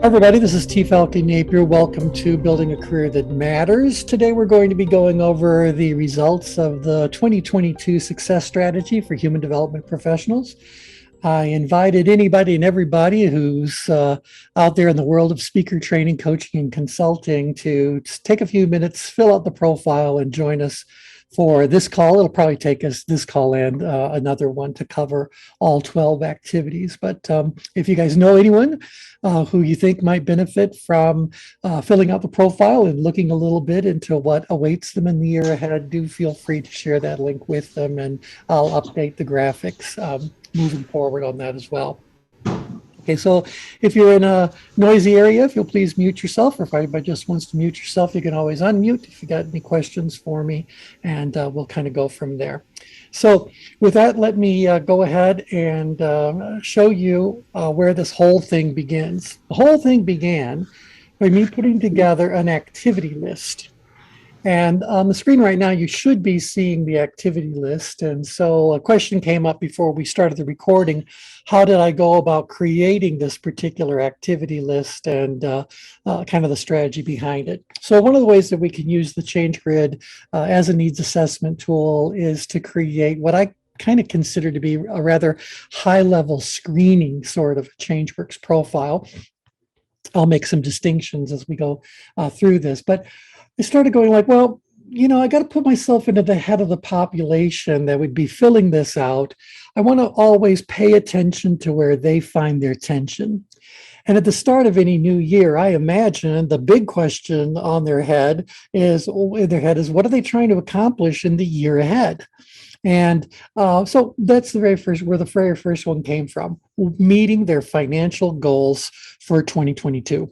Everybody, this is T. Falcon Napier. Welcome to Building a Career That Matters. Today we're going to be going over the results of the 2022 Success Strategy for Human Development Professionals. I invited anybody and everybody who's out there in the world of speaker training, coaching, and consulting to take a few minutes, fill out the profile, and join us for this call. It'll probably take us this call and another one to cover all 12 activities. But if you guys know anyone who you think might benefit from filling out the profile and looking a little bit into what awaits them in the year ahead, do feel free to share that link with them, and I'll update the graphics moving forward on that as well. Okay, so if you're in a noisy area, if you'll please mute yourself, or if anybody just wants to mute yourself, you can always unmute if you got any questions for me, and we'll kind of go from there. So with that, let me go ahead and show you where this whole thing begins. The whole thing began by me putting together an activity list. And on the screen right now, you should be seeing the activity list. And so a question came up before we started the recording. How did I go about creating this particular activity list, and kind of the strategy behind it? So one of the ways that we can use the Change Grid as a needs assessment tool is to create what I kind of consider to be a rather high-level screening sort of ChangeWorks profile. I'll make some distinctions as we go through this, but I started going like, well, I got to put myself into the head of the population that would be filling this out. I want to always pay attention to where they find their tension. And at the start of any new year, I imagine the big question on their head is, what are they trying to accomplish in the year ahead? And so that's where the very first one came from, meeting their financial goals for 2022.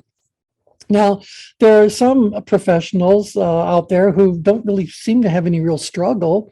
Now, there are some professionals out there who don't really seem to have any real struggle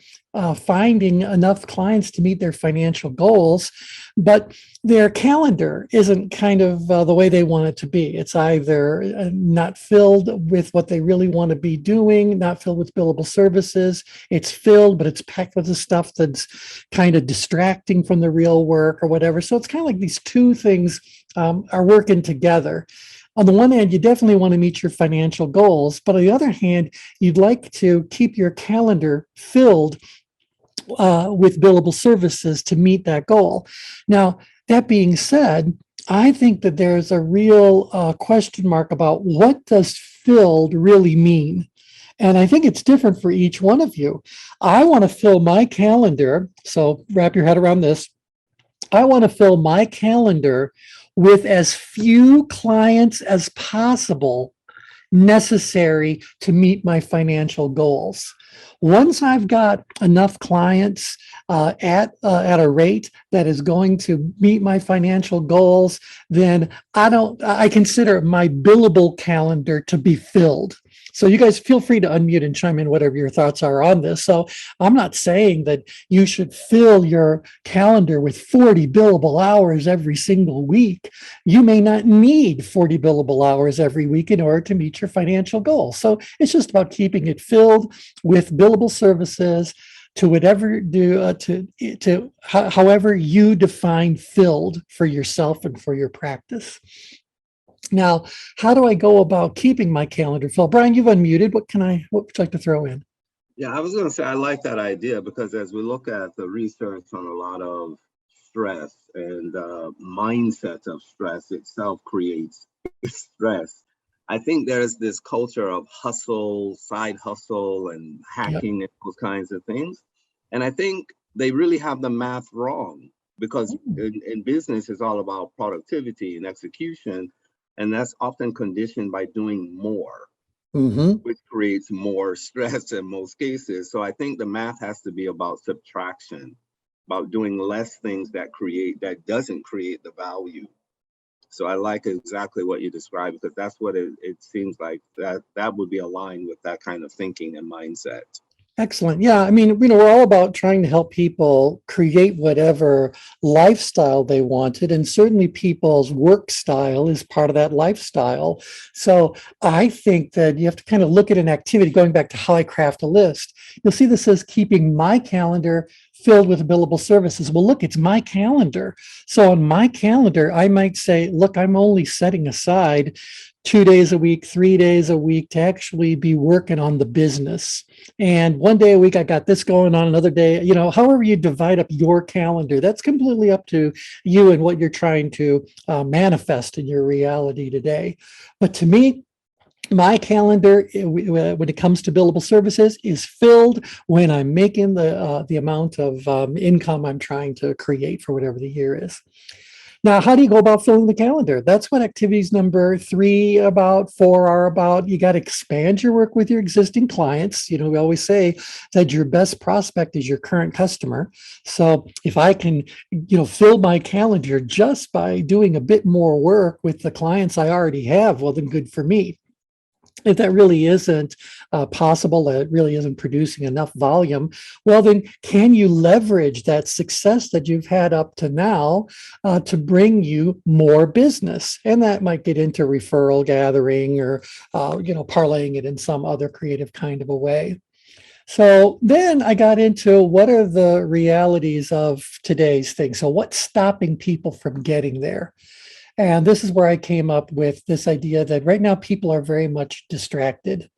finding enough clients to meet their financial goals, but their calendar isn't kind of the way they want it to be. It's either not filled with what they really want to be doing, not filled with billable services. It's filled, but it's packed with the stuff that's kind of distracting from the real work or whatever. So it's kind of like these two things are working together. On the one hand, you definitely want to meet your financial goals, but on the other hand, you'd like to keep your calendar filled with billable services to meet that goal. Now, that being said, I think that there's a real question mark about what does filled really mean. And I think it's different for each one of you. I want to fill my calendar, so wrap your head around this. I want to fill my calendar with as few clients as possible necessary to meet my financial goals. Once I've got enough clients at a rate that is going to meet my financial goals, then I consider my billable calendar to be filled. So you guys feel free to unmute and chime in whatever your thoughts are on this. So I'm not saying that you should fill your calendar with 40 billable hours every single week. You may not need 40 billable hours every week in order to meet your financial goals. So it's just about keeping it filled with billable services to whatever however you define filled for yourself and for your practice. Now, how do I go about keeping my calendar filled? Brian, you've unmuted. What would you like to throw in? Yeah, I was going to say I like that idea, because as we look at the research on a lot of stress and mindset of stress itself creates stress. I think there's this culture of hustle, side hustle, and hacking and those kinds of things. And I think they really have the math wrong, because in business, it's all about productivity and execution. And that's often conditioned by doing more, which creates more stress in most cases. So I think the math has to be about subtraction, about doing less things that doesn't create the value. So I like exactly what you described, because that's what it seems like that would be aligned with that kind of thinking and mindset. Excellent. Yeah. I mean, we're all about trying to help people create whatever lifestyle they wanted. And certainly people's work style is part of that lifestyle. So I think that you have to kind of look at an activity, going back to how I craft a list. You'll see this says keeping my calendar filled with billable services. Well, look, it's my calendar. So on my calendar, I might say, look, I'm only setting aside 2 days a week, 3 days a week to actually be working on the business. And one day a week, I got this going on, another day, however you divide up your calendar, that's completely up to you and what you're trying to manifest in your reality today. But to me, my calendar, when it comes to billable services, is filled when I'm making the amount of income I'm trying to create for whatever the year is. Now, how do you go about filling the calendar? That's what activities number 3 about, 4 are about. You got to expand your work with your existing clients. We always say that your best prospect is your current customer. So if I can, fill my calendar just by doing a bit more work with the clients I already have, well, then good for me. If that really isn't possible, that it really isn't producing enough volume, well, then can you leverage that success that you've had up to now to bring you more business? And that might get into referral gathering or, parlaying it in some other creative kind of a way. So then I got into what are the realities of today's thing? So what's stopping people from getting there? And this is where I came up with this idea that right now people are very much distracted.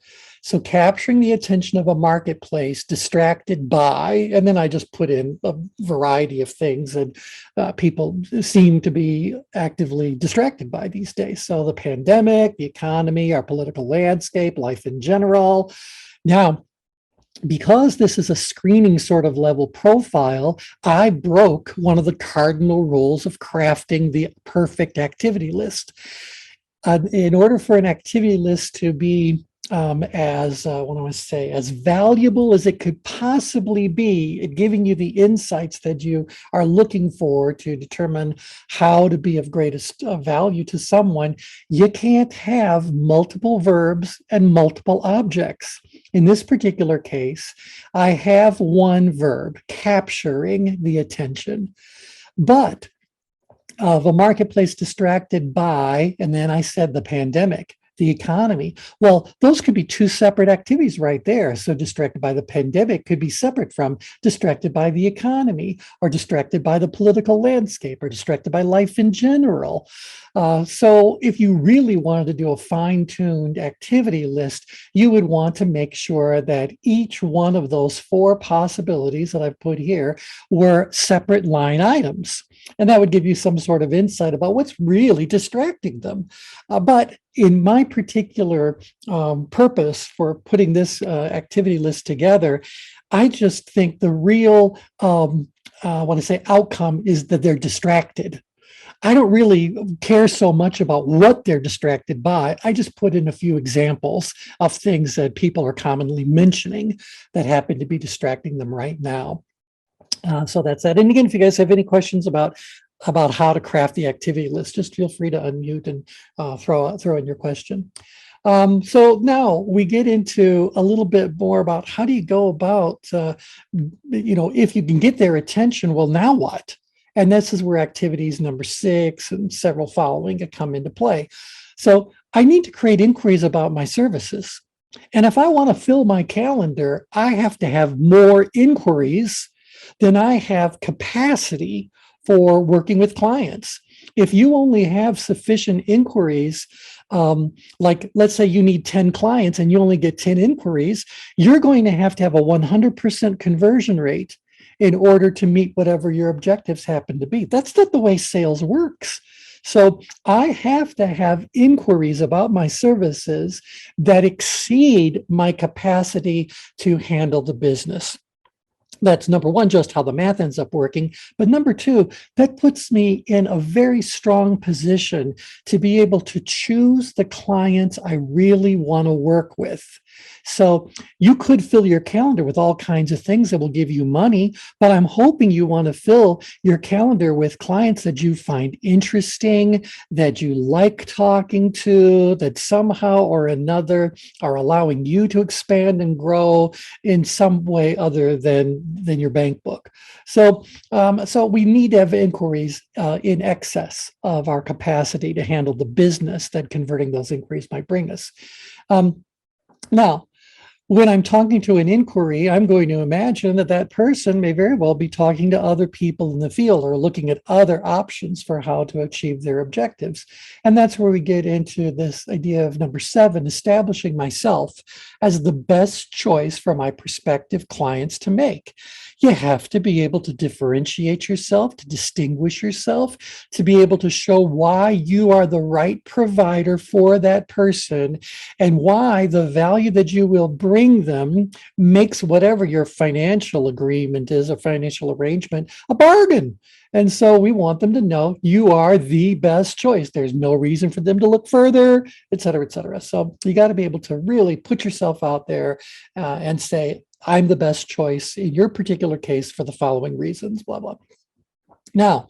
So capturing the attention of a marketplace distracted by, and then I just put in a variety of things that people seem to be actively distracted by these days. So the pandemic, the economy, our political landscape, life in general. Now, because this is a screening sort of level profile, I broke one of the cardinal rules of crafting the perfect activity list. In order for an activity list to be as valuable as it could possibly be at giving you the insights that you are looking for to determine how to be of greatest value to someone, you can't have multiple verbs and multiple objects. In this particular case, I have one verb, capturing the attention, but of a marketplace distracted by, and then I said the pandemic, the economy. Well, those could be two separate activities right there. So distracted by the pandemic could be separate from distracted by the economy or distracted by the political landscape or distracted by life in general. So if you really wanted to do a fine-tuned activity list, you would want to make sure that each one of those 4 possibilities that I've put here were separate line items. And that would give you some sort of insight about what's really distracting them. But in my particular purpose for putting this activity list together, I just think the real, outcome is that they're distracted. I don't really care so much about what they're distracted by. I just put in a few examples of things that people are commonly mentioning that happen to be distracting them right now. So that's that. And again, if you guys have any questions about how to craft the activity list, just feel free to unmute and throw in your question. So now we get into a little bit more about how do you go about, if you can get their attention, well, now what? And this is where activities number 6 and several following come into play. So I need to create inquiries about my services. And if I want to fill my calendar, I have to have more inquiries than I have capacity for working with clients. If you only have sufficient inquiries, like let's say you need 10 clients and you only get 10 inquiries, you're going to have a 100% conversion rate in order to meet whatever your objectives happen to be. That's not the way sales works. So I have to have inquiries about my services that exceed my capacity to handle the business. That's number one, just how the math ends up working. But number 2, that puts me in a very strong position to be able to choose the clients I really want to work with. So you could fill your calendar with all kinds of things that will give you money, but I'm hoping you want to fill your calendar with clients that you find interesting, that you like talking to, that somehow or another are allowing you to expand and grow in some way other than your bank book. So we need to have inquiries in excess of our capacity to handle the business that converting those inquiries might bring us. Now, when I'm talking to an inquiry, I'm going to imagine that that person may very well be talking to other people in the field or looking at other options for how to achieve their objectives. And that's where we get into this idea of number 7, establishing myself as the best choice for my prospective clients to make. You have to be able to differentiate yourself, to distinguish yourself, to be able to show why you are the right provider for that person and why the value that you will bring them makes whatever your financial agreement is, a financial arrangement, a bargain. And so we want them to know you are the best choice. There's no reason for them to look further, et cetera, et cetera. So you got to be able to really put yourself out there and say, I'm the best choice in your particular case for the following reasons, blah, blah. Now,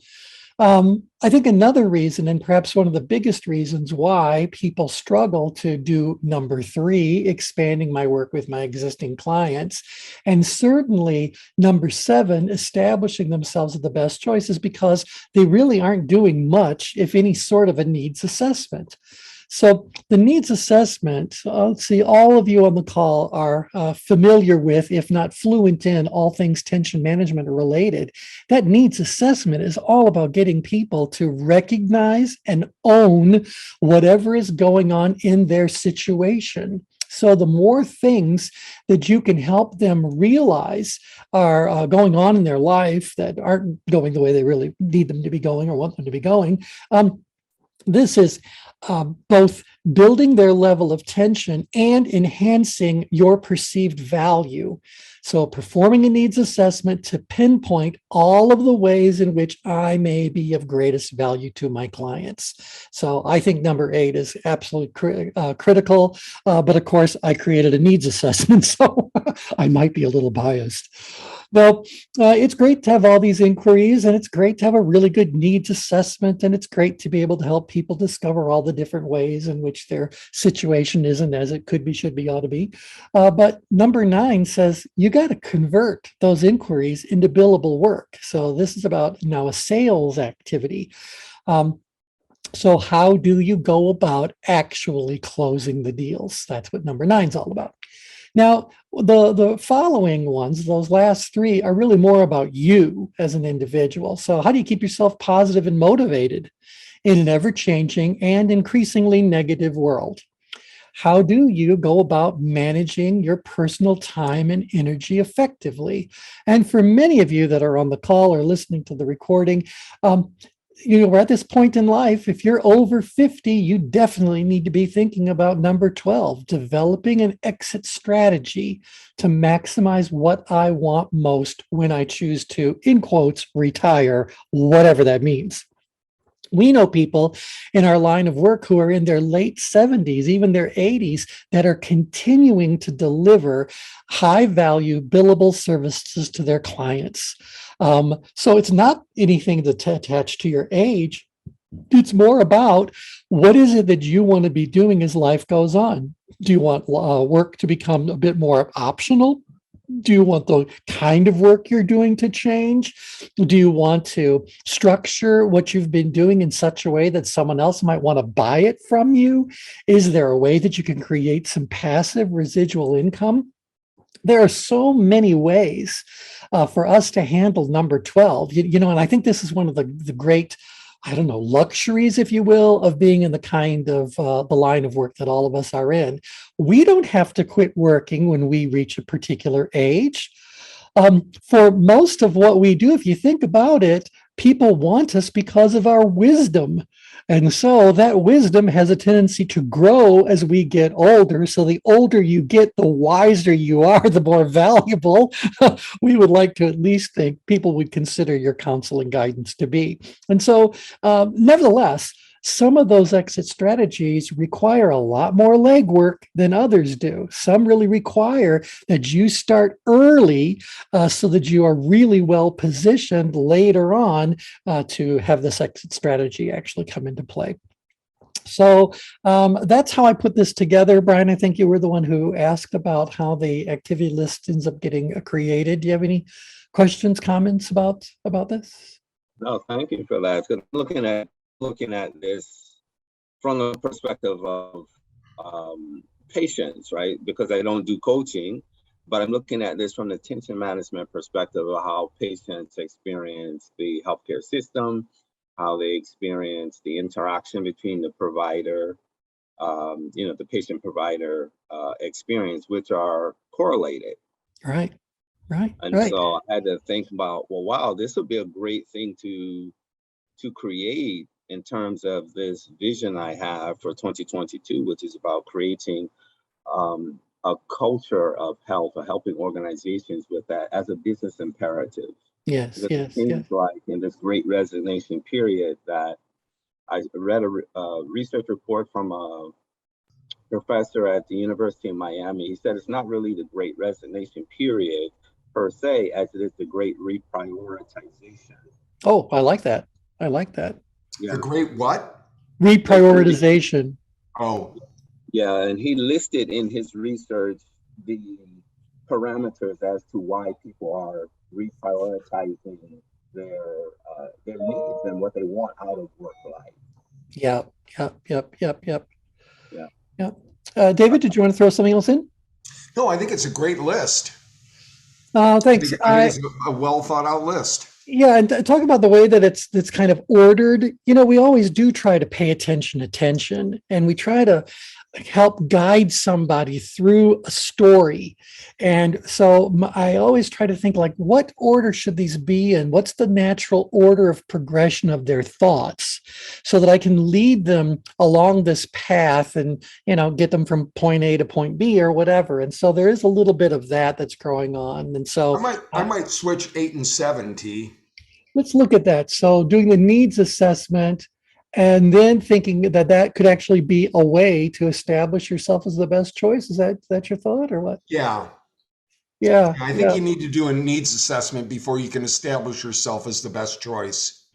I think another reason, and perhaps one of the biggest reasons why people struggle to do number 3, expanding my work with my existing clients, and certainly number 7, establishing themselves as the best choice, is because they really aren't doing much, if any sort of a needs assessment. So the needs assessment, let's see, all of you on the call are familiar with, if not fluent in, all things tension management are related. That needs assessment is all about getting people to recognize and own whatever is going on in their situation. So the more things that you can help them realize are going on in their life that aren't going the way they really need them to be going or want them to be going, this is both building their level of tension and enhancing your perceived value. So performing a needs assessment to pinpoint all of the ways in which I may be of greatest value to my clients. So I think number 8 is absolutely critical. But of course, I created a needs assessment, so I might be a little biased. Well, it's great to have all these inquiries, and it's great to have a really good needs assessment, and it's great to be able to help people discover all the different ways in which their situation isn't as it could be, should be, ought to be. But number 9 says you got to convert those inquiries into billable work. So this is about now a sales activity. So how do you go about actually closing the deals? That's what number 9 is all about. Now, the following ones, those last 3, are really more about you as an individual. So how do you keep yourself positive and motivated in an ever-changing and increasingly negative world? How do you go about managing your personal time and energy effectively? And for many of you that are on the call or listening to the recording, we're at this point in life. If you're over 50, you definitely need to be thinking about number 12, developing an exit strategy to maximize what I want most when I choose to, in quotes, retire, whatever that means. We know people in our line of work who are in their late 70s, even their 80s, that are continuing to deliver high value billable services to their clients. So it's not anything that's attached to your age. It's more about what is it that you want to be doing as life goes on. Do you want work to become a bit more optional? Do you want the kind of work you're doing to change? Do you want to structure what you've been doing in such a way that someone else might want to buy it from you? Is there a way that you can create some passive residual income? There are so many ways for us to handle number 12, and I think this is one of the great, luxuries, if you will, of being in the kind of the line of work that all of us are in. We don't have to quit working when we reach a particular age. For most of what we do, if you think about it, people want us because of our wisdom. And so that wisdom has a tendency to grow as we get older. So the older you get, the wiser you are, the more valuable we would like to at least think people would consider your counsel and guidance to be. And so, nevertheless, some of those exit strategies require a lot more legwork than others do. Some really require that you start early so that you are really well positioned later on to have this exit strategy actually come into play. So that's how I put this together. Brian, I think you were the one who asked about how the activity list ends up getting created. Do you have any questions, comments about this? No, thank you for that. 'Cause looking at this from the perspective of patients, right? Because I don't do coaching, but I'm looking at this from the tension management perspective of how patients experience the healthcare system, how they experience the interaction between the provider, the patient provider experience, which are correlated. Right. And so I had to think about, well, wow, this would be a great thing to create in terms of this vision I have for 2022, which is about creating a culture of health or helping organizations with that as a business imperative. Yes. It seems like in this great resignation period that I read a research report from a professor at the University of Miami. He said it's not really the great resignation period per se, as it is the great reprioritization. Oh, I like that. Yeah. The great what? Reprioritization. Oh. Yeah, and he listed in his research the parameters as to why people are reprioritizing their needs and what they want out of work life. Yep. Yeah. David, did you want to throw something else in? No, I think it's a great list. Thanks. I think it's a well thought out list. Yeah, and talk about the way that it's kind of ordered. We always do try to pay attention, and we try to help guide somebody through a story. And so I always try to think like, what order should these be in? What's the natural order of progression of their thoughts so that I can lead them along this path and, get them from point A to point B or whatever. And so there is a little bit of that's going on. And so I might switch 8 and 7, T. Let's look at that. So doing the needs assessment and then thinking that could actually be a way to establish yourself as the best choice. Is that your thought or what? Yeah. I think you need to do a needs assessment before you can establish yourself as the best choice.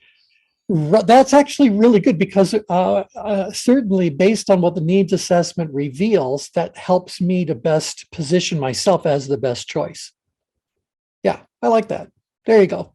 That's actually really good because certainly based on what the needs assessment reveals, that helps me to best position myself as the best choice. Yeah, I like that. There you go.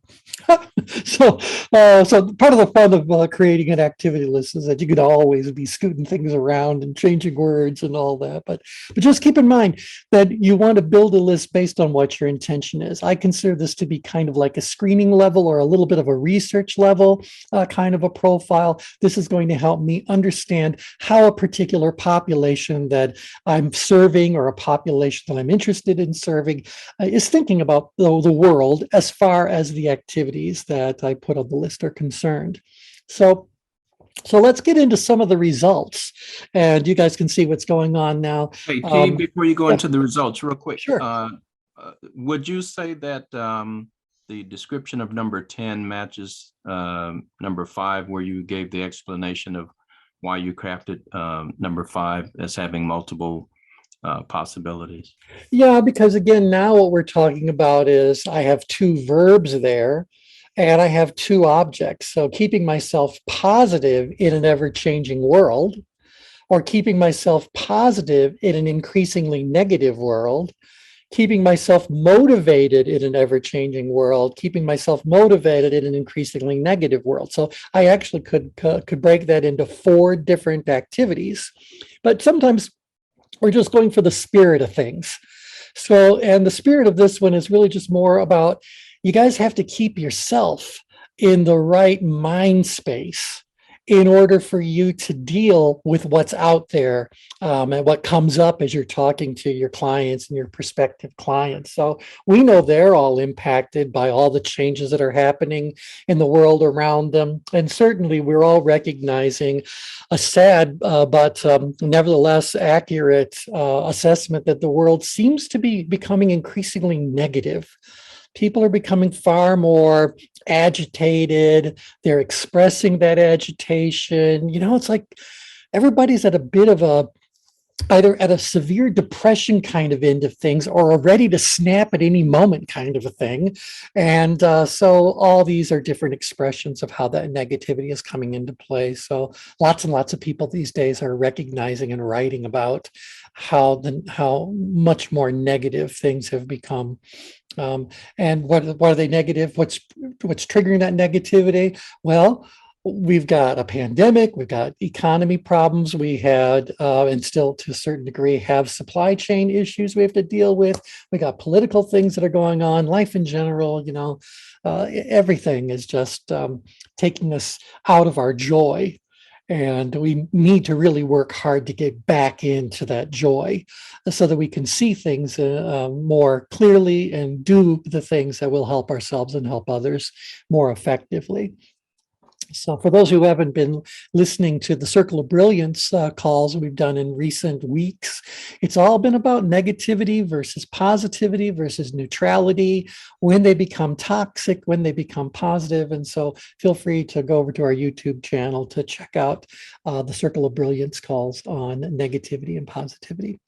So part of the fun of creating an activity list is that you could always be scooting things around and changing words and all that. But just keep in mind that you want to build a list based on what your intention is. I consider this to be kind of like a screening level or a little bit of a research level kind of a profile. This is going to help me understand how a particular population that I'm serving or a population that I'm interested in serving is thinking about the world as far as the activities that I put on the list are concerned. So let's get into some of the results, and you guys can see what's going on now. Hey, T, before you go into the results, real quick, sure. Would you say that the description of number 10 matches number 5, where you gave the explanation of why you crafted number 5 as having multiple possibilities? Yeah, because again, now what we're talking about is I have 2 verbs there and I have 2 objects. So keeping myself positive in an ever-changing world, or keeping myself positive in an increasingly negative world, keeping myself motivated in an ever-changing world, keeping myself motivated in an increasingly negative world. So I actually could break that into 4 different activities, but sometimes we're just going for the spirit of things. So, and the spirit of this one is really just more about, you guys have to keep yourself in the right mind space in order for you to deal with what's out there and what comes up as you're talking to your clients and your prospective clients. So we know they're all impacted by all the changes that are happening in the world around them. And certainly we're all recognizing a sad but nevertheless accurate assessment that the world seems to be becoming increasingly negative. People are becoming far more agitated. They're expressing that agitation. It's like everybody's at a bit of either at a severe depression kind of end of things or are ready to snap at any moment kind of a thing. And so all these are different expressions of how that negativity is coming into play. So lots and lots of people these days are recognizing and writing about how much more negative things have become. And what are they negative? What's triggering that negativity? Well, we've got a pandemic, we've got economy problems, we had, and still to a certain degree have supply chain issues we have to deal with. We got political things that are going on, life in general, everything is just taking us out of our joy. And we need to really work hard to get back into that joy so that we can see things more clearly and do the things that will help ourselves and help others more effectively. So for those who haven't been listening to the Circle of Brilliance calls we've done in recent weeks, it's all been about negativity versus positivity versus neutrality, when they become toxic, when they become positive. And so feel free to go over to our YouTube channel to check out the Circle of Brilliance calls on negativity and positivity.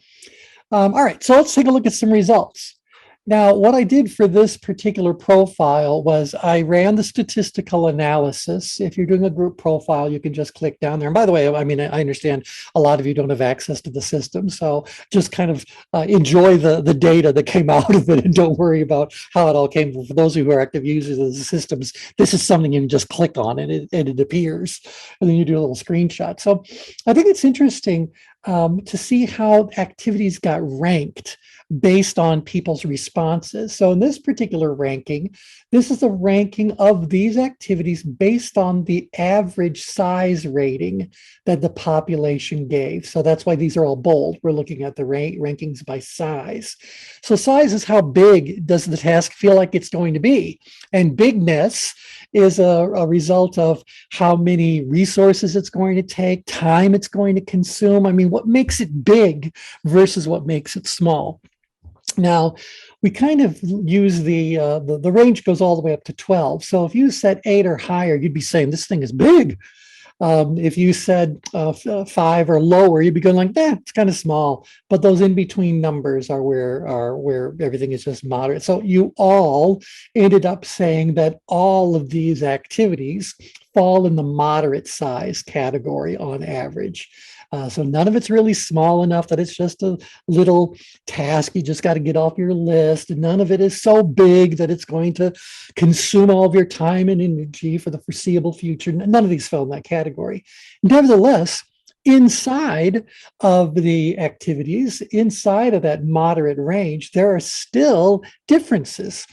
All right, so let's take a look at some results. Now, what I did for this particular profile was I ran the statistical analysis. If you're doing a group profile, you can just click down there. And by the way, I mean, I understand a lot of you don't have access to the system, so just kind of enjoy the data that came out of it and don't worry about how it all came from. For those who are active users of the systems, this is something you can just click on and it appears, and then you do a little screenshot. So I think it's interesting to see how activities got ranked based on people's responses. So in this particular ranking, this is the ranking of these activities based on the average size rating that the population gave. So that's why these are all bold. We're looking at the rankings by size. So size is how big does the task feel like it's going to be? And bigness is a result of how many resources it's going to take, time it's going to consume. I mean, what makes it big versus what makes it small? Now, we kind of use the range goes all the way up to 12. So if you set 8 or higher, you'd be saying this thing is big. If you said 5 or lower, you'd be going like, it's kind of small. But those in between numbers are where everything is just moderate. So you all ended up saying that all of these activities fall in the moderate size category on average. So none of it's really small enough that it's just a little task you just got to get off your list. And none of it is so big that it's going to consume all of your time and energy for the foreseeable future. None of these fell in that category. Nevertheless, inside of the activities, inside of that moderate range, there are still differences.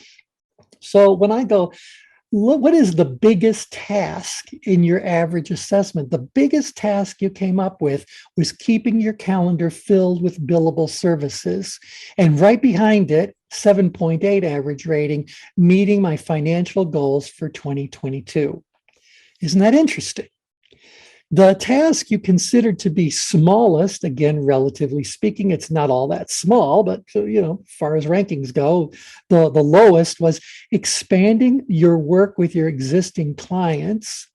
So when I go, what is the biggest task in your average assessment? The biggest task you came up with was keeping your calendar filled with billable services. And right behind it, 7.8 average rating, meeting my financial goals for 2022. Isn't that interesting? The task you considered to be smallest, again, relatively speaking, it's not all that small, but as far as rankings go, the lowest was expanding your work with your existing clients,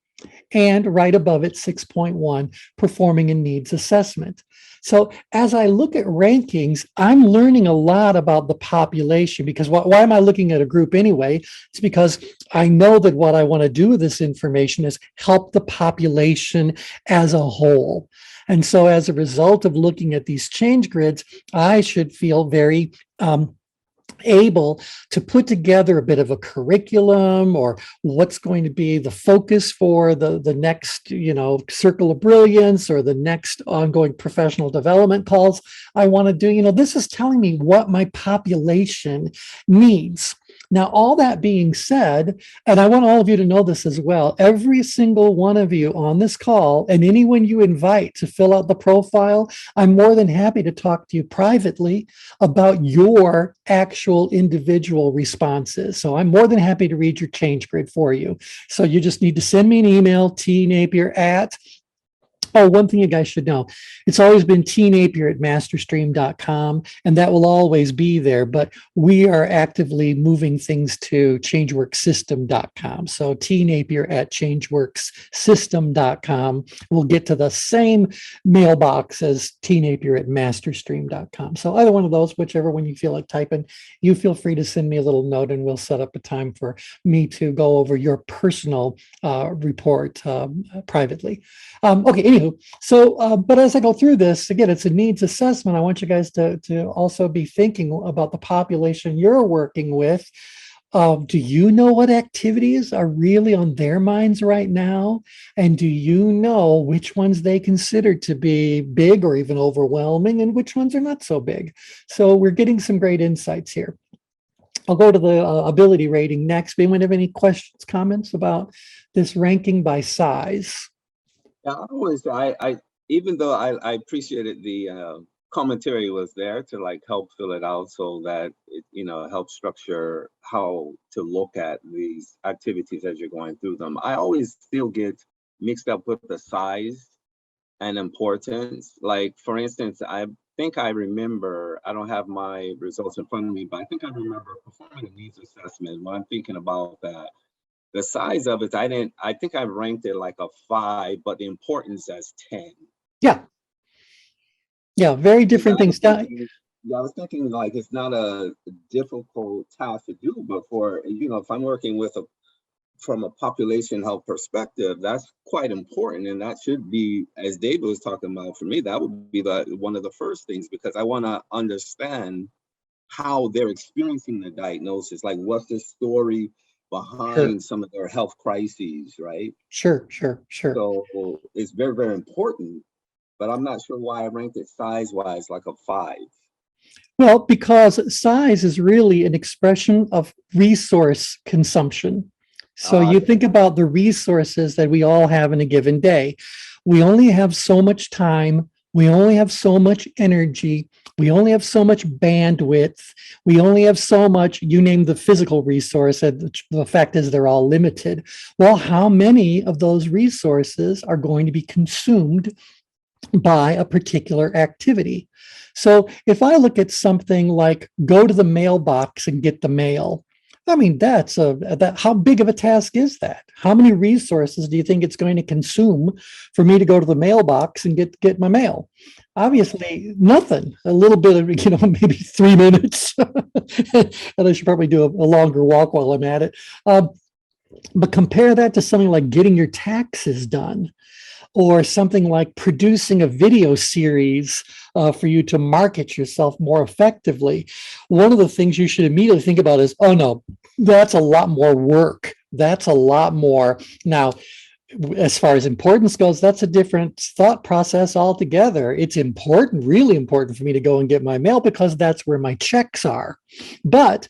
and right above it, 6.1, performing a needs assessment. So as I look at rankings, I'm learning a lot about the population, because why am I looking at a group anyway? It's because I know that what I want to do with this information is help the population as a whole. And so as a result of looking at these change grids, I should feel very able to put together a bit of a curriculum, or what's going to be the focus for the next, Circle of Brilliance, or the next ongoing professional development calls I want to do. This is telling me what my population needs. Now, all that being said, and I want all of you to know this as well, every single one of you on this call and anyone you invite to fill out the profile, I'm more than happy to talk to you privately about your actual individual responses. So I'm more than happy to read your change grid for you. So you just need to send me an email, tnapier@ Oh, one thing you guys should know, it's always been tnapier@masterstream.com, and that will always be there, but we are actively moving things to changeworksystem.com. So tnapier@changeworksystem.com will get to the same mailbox as tnapier@masterstream.com. So either one of those, whichever one you feel like typing, you feel free to send me a little note and we'll set up a time for me to go over your personal report privately. Okay, anywho, so, but as I go through this, again, it's a needs assessment. I want you guys to also be thinking about the population you're working with. Do you know what activities are really on their minds right now? And do you know which ones they consider to be big or even overwhelming and which ones are not so big? So we're getting some great insights here. I'll go to the ability rating next. Anyone have any questions, comments about this ranking by size? Yeah, I even though I appreciated the commentary was there to like help fill it out so that it, help structure how to look at these activities as you're going through them. I always still get mixed up with the size and importance. Like, for instance, I think I remember, I don't have my results in front of me, but I think I remember performing a needs assessment when I'm thinking about that. The size of it, I think I ranked it like a 5, but the importance as 10. Yeah. Yeah, very different things. I was thinking like it's not a difficult task to do, but for, if I'm working with from a population health perspective, that's quite important. And that should be, as David was talking about, for me, that would be one of the first things, because I want to understand how they're experiencing the diagnosis. Like, what's the story behind some of their health crises, right? Sure. So it's very, very important, but I'm not sure why I ranked it size-wise like a 5. Well, because size is really an expression of resource consumption. So you think about the resources that we all have in a given day. We only have so much time. We only have so much energy. We only have so much bandwidth. We only have so much, you name the physical resource, and the fact is they're all limited. Well, how many of those resources are going to be consumed by a particular activity? So if I look at something like go to the mailbox and get the mail, I mean, how big of a task is that? How many resources do you think it's going to consume for me to go to the mailbox and get my mail? Obviously, nothing. A little bit of, maybe 3 minutes. And I should probably do a longer walk while I'm at it. But compare that to something like getting your taxes done, or something like producing a video series for you to market yourself more effectively. One of the things you should immediately think about is, oh no, that's a lot more work. That's a lot more. Now, as far as importance goes, that's a different thought process altogether. It's important, really important for me to go and get my mail because that's where my checks are. But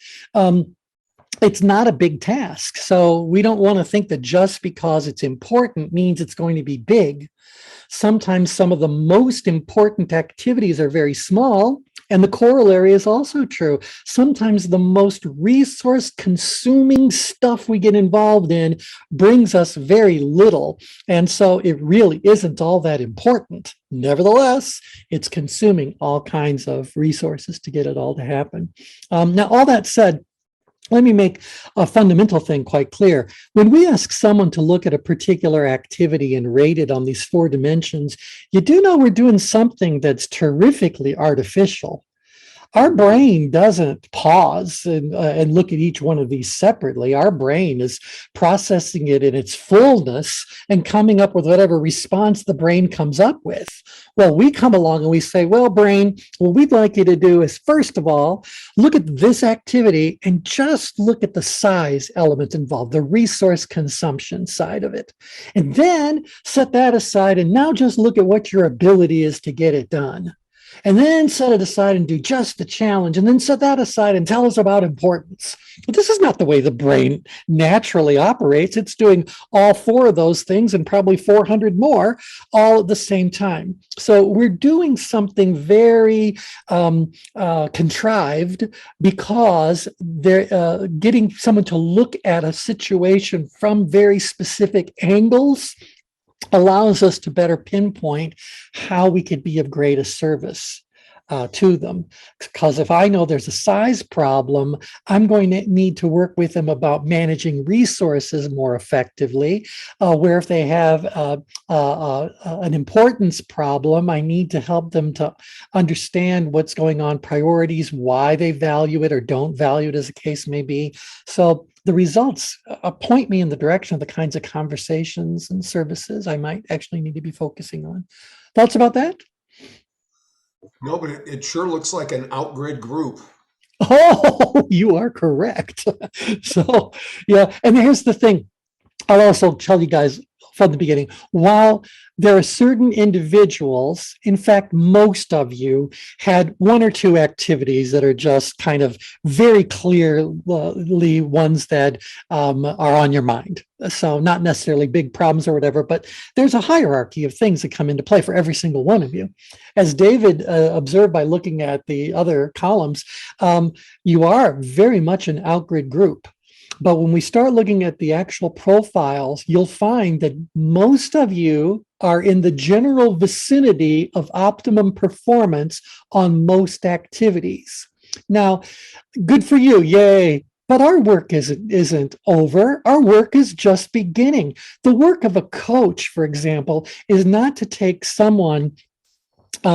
it's not a big task. So we don't want to think that just because it's important means it's going to be big. Sometimes some of the most important activities are very small, and the corollary is also true. Sometimes the most resource consuming stuff we get involved in brings us very little. And so it really isn't all that important. Nevertheless, it's consuming all kinds of resources to get it all to happen. Now, all that said, let me make a fundamental thing quite clear. When we ask someone to look at a particular activity and rate it on these 4 dimensions, you do know we're doing something that's terrifically artificial. Our brain doesn't pause and look at each one of these separately. Our brain is processing it in its fullness and coming up with whatever response the brain comes up with. Well, we come along and we say, well, brain, what we'd like you to do is, first of all, look at this activity and just look at the size element involved, the resource consumption side of it. And then set that aside and now just look at what your ability is to get it done. And then set it aside and do just the challenge, and then set that aside and tell us about importance. But this is not the way the brain naturally operates. It's doing all 4 of those things and probably 400 more all at the same time. So we're doing something very contrived because they're getting someone to look at a situation from very specific angles allows us to better pinpoint how we could be of greatest service to them. Because if I know there's a size problem, I'm going to need to work with them about managing resources more effectively. Where if they have an importance problem, I need to help them to understand what's going on, priorities, why they value it or don't value it, as the case may be. So the results point me in the direction of the kinds of conversations and services I might actually need to be focusing on. Thoughts about that? No, but it sure looks like an outgrid group. Oh, you are correct. So, yeah. And here's the thing. I'll also tell you guys from the beginning, while there are certain individuals, in fact, most of you had one or two activities that are just kind of very clearly ones that are on your mind. So not necessarily big problems or whatever, but there's a hierarchy of things that come into play for every single one of you. As David observed by looking at the other columns, you are very much an outgrid group. But when we start looking at the actual profiles, you'll find that most of you are in the general vicinity of optimum performance on most activities. Now, good for you, yay. But our work isn't over. Our work is just beginning. The work of a coach, for example, is not to take someone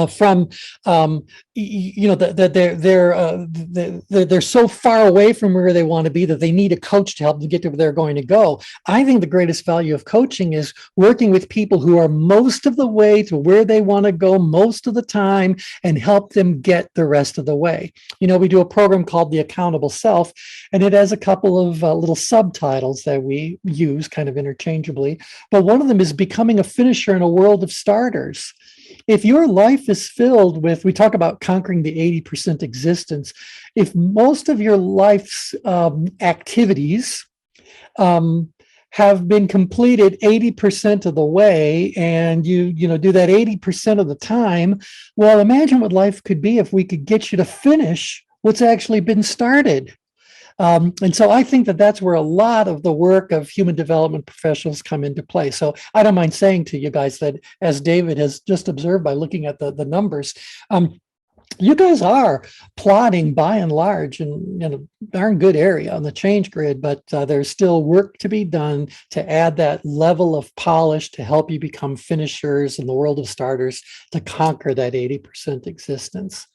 from that they're so far away from where they want to be that they need a coach to help them get to where they're going to go. I think the greatest value of coaching is working with people who are most of the way to where they want to go most of the time and help them get the rest of the way. We do a program called The Accountable Self, and it has a couple of little subtitles that we use kind of interchangeably. But one of them is becoming a finisher in a world of starters. If your life is filled with, we talk about conquering the 80% existence, if most of your life's activities have been completed 80% of the way, and you do that 80% of the time, well, imagine what life could be if we could get you to finish what's actually been started. And so I think that that's where a lot of the work of human development professionals come into play. So I don't mind saying to you guys that, as David has just observed by looking at the numbers, you guys are plotting by and large in a darn good area on the change grid, but there's still work to be done to add that level of polish to help you become finishers in the world of starters to conquer that 80% existence.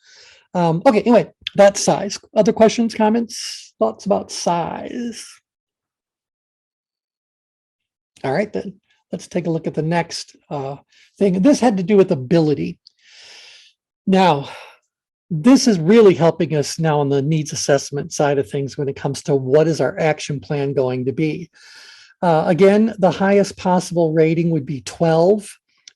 Okay, anyway, that's size. Other questions, comments, thoughts about size? All right, then let's take a look at the next thing. This had to do with ability. Now, this is really helping us now on the needs assessment side of things when it comes to what is our action plan going to be. Again, the highest possible rating would be 12.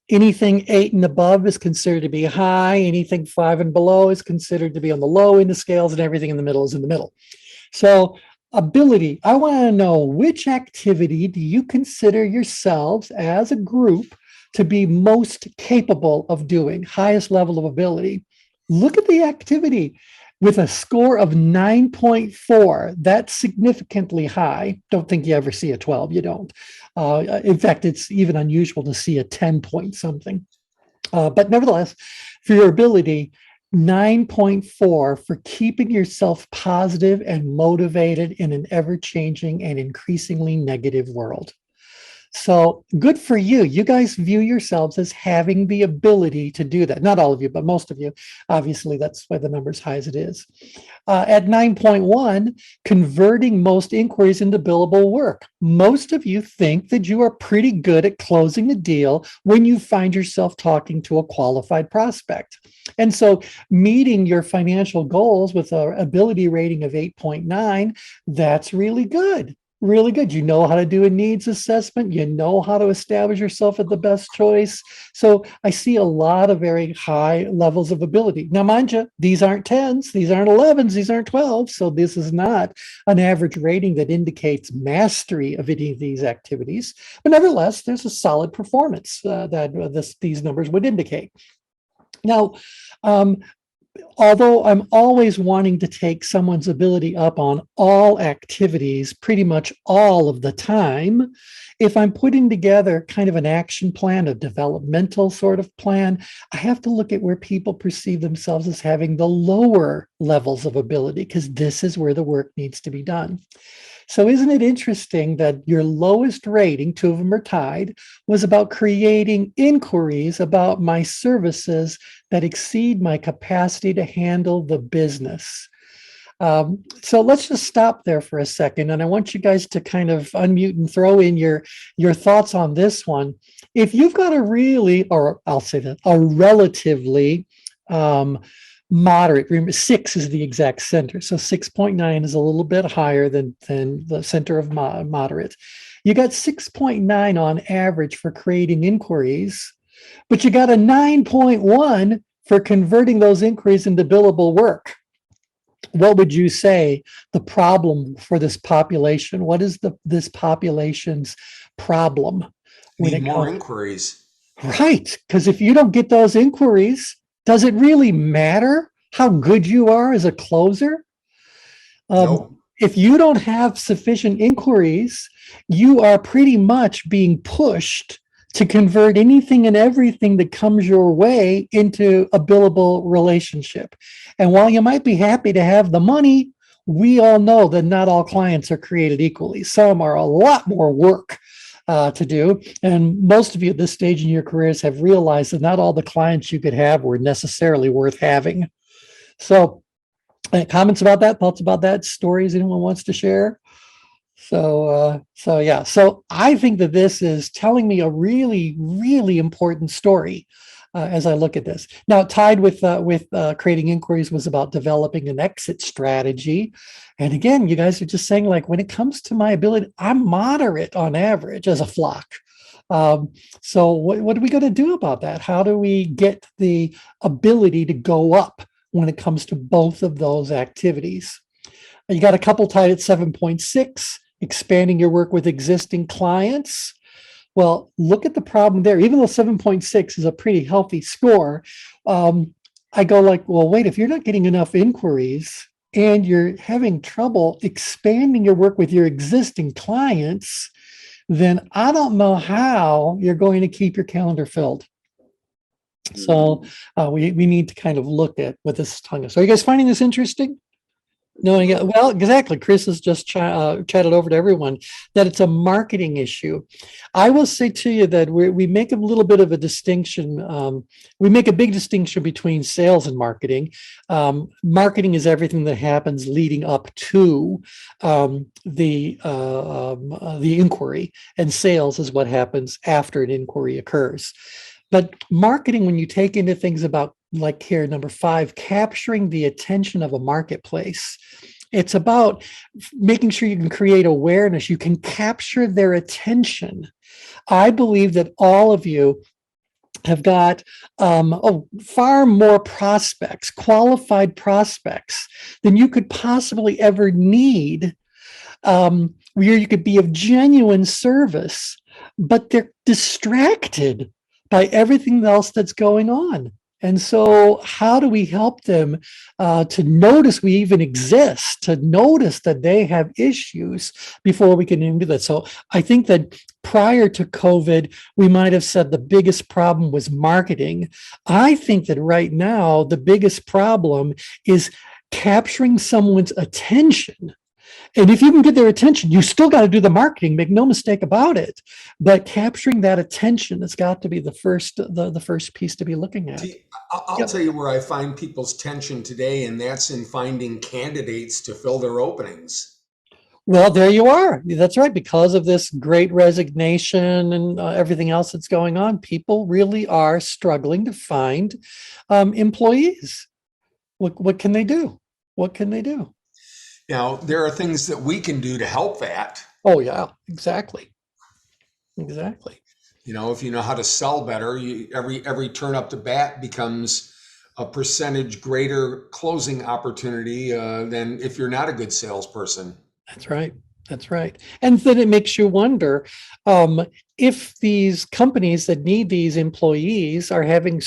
Anything 8 and above is considered to be high. Anything 5 and below is considered to be on the low end of scales, and everything in the middle is in the middle. So ability, I want to know, which activity do you consider yourselves as a group to be most capable of doing? Highest level of ability. Look at the activity. With a score of 9.4, that's significantly high. Don't think you ever see a 12, you don't. In fact, it's even unusual to see a 10 point something. But nevertheless, for your ability, 9.4 for keeping yourself positive and motivated in an ever-changing and increasingly negative world. So good for you. You guys view yourselves as having the ability to do that. Not all of you, but most of you. Obviously, that's why the number's high as it is. At 9.1, converting most inquiries into billable work. Most of you think that you are pretty good at closing a deal when you find yourself talking to a qualified prospect. And so meeting your financial goals with an ability rating of 8.9, that's really good. Really good. You know how to do a needs assessment. You know how to establish yourself as the best choice. So I see a lot of very high levels of ability. Now, mind you, these aren't 10s, these aren't 11s, these aren't 12s. So this is not an average rating that indicates mastery of any of these activities. But nevertheless, there's a solid performance that these numbers would indicate. Now, although I'm always wanting to take someone's ability up on all activities pretty much all of the time, if I'm putting together kind of an action plan, a developmental sort of plan, I have to look at where people perceive themselves as having the lower levels of ability, because this is where the work needs to be done. So isn't it interesting that your lowest rating, two of them are tied, was about creating inquiries about my services that exceed my capacity to handle the business? So let's just stop there for a second. And I want you guys to kind of unmute and throw in your thoughts on this one. If you've got a really, or I'll say that, a relatively moderate, remember 6 is the exact center. So 6.9 is a little bit higher than the center of moderate. You got 6.9 on average for creating inquiries, but you got a 9.1 for converting those inquiries into billable work. What would you say the problem for this population? What is this population's problem? Need more inquiries. Right, because if you don't get those inquiries, does it really matter how good you are as a closer? Nope. If you don't have sufficient inquiries, you are pretty much being pushed to convert anything and everything that comes your way into a billable relationship. And while you might be happy to have the money, we all know that not all clients are created equally. Some are a lot more work to do. And most of you at this stage in your careers have realized that not all the clients you could have were necessarily worth having. So comments about that, thoughts about that, stories anyone wants to share? So yeah. So I think that this is telling me a really, really important story as I look at this. Now, tied with creating inquiries was about developing an exit strategy. And again, you guys are just saying, like, when it comes to my ability, I'm moderate on average as a flock. So what are we going to do about that? How do we get the ability to go up when it comes to both of those activities? You got a couple tied at 7.6, expanding your work with existing clients. Well, look at the problem there. Even though 7.6 is a pretty healthy score, I go like, well, wait, if you're not getting enough inquiries and you're having trouble expanding your work with your existing clients, then I don't know how you're going to keep your calendar filled. So we need to kind of look at what this is telling us. Are you guys finding this interesting? No, yeah, well, exactly. Chris has just chatted over to everyone that it's a marketing issue. I will say to you that we make a little bit of a distinction. We make a big distinction between sales and marketing. Marketing is everything that happens leading up to the inquiry, and sales is what happens after an inquiry occurs. But marketing, when you take into things about, like here, number 5, capturing the attention of a marketplace, it's about making sure you can create awareness, you can capture their attention. I believe that all of you have got far more prospects, qualified prospects, than you could possibly ever need, where you could be of genuine service, but they're distracted by everything else that's going on. And so how do we help them to notice we even exist, to notice that they have issues before we can even do that? So I think that prior to COVID, we might have said the biggest problem was marketing. I think that right now, the biggest problem is capturing someone's attention. And if you can get their attention, you still got to do the marketing, make no mistake about it. But capturing that attention has got to be the first piece to be looking at. I'll tell you where I find people's tension today, and that's in finding candidates to fill their openings. Well, there you are. That's right. Because of this great resignation and everything else that's going on, people really are struggling to find employees. What can they do? What can they do? Now, there are things that we can do to help that. Oh, yeah, exactly. Exactly. You know, if you know how to sell better, every turn up to bat becomes a percentage greater closing opportunity than if you're not a good salesperson. That's right. That's right. And then it makes you wonder, if these companies that need these employees are having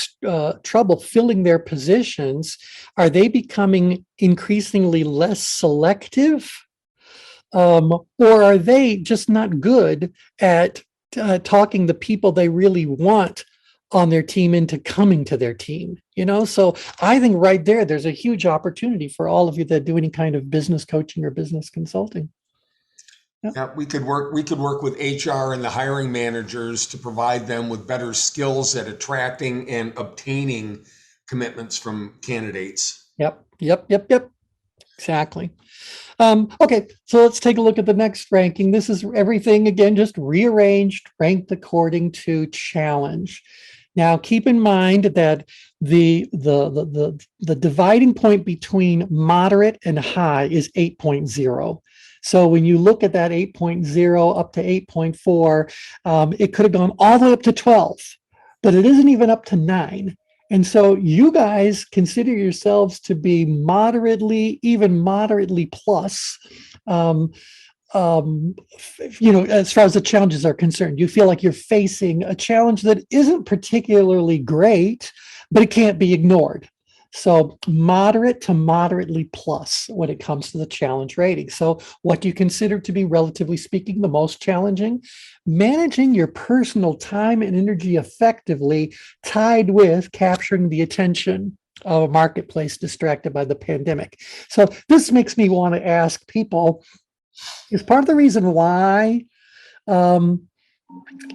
trouble filling their positions, are they becoming increasingly less selective? Or are they just not good at talking the people they really want on their team into coming to their team? So I think right there's a huge opportunity for all of you that do any kind of business coaching or business consulting. Yeah, we could work with HR and the hiring managers to provide them with better skills at attracting and obtaining commitments from candidates. Yep. Exactly. Okay, so let's take a look at the next ranking. This is everything again, just rearranged, ranked according to challenge. Now, keep in mind that the dividing point between moderate and high is 8.0. So when you look at that 8.0 up to 8.4, it could have gone all the way up to 12, but it isn't even up to 9. And so you guys consider yourselves to be moderately, even moderately plus, as far as the challenges are concerned. You feel like you're facing a challenge that isn't particularly great, but it can't be ignored. So moderate to moderately plus when it comes to the challenge rating. So what do you consider to be, relatively speaking, the most challenging? Managing your personal time and energy effectively, tied with capturing the attention of a marketplace distracted by the pandemic. So this makes me want to ask people, is part of the reason why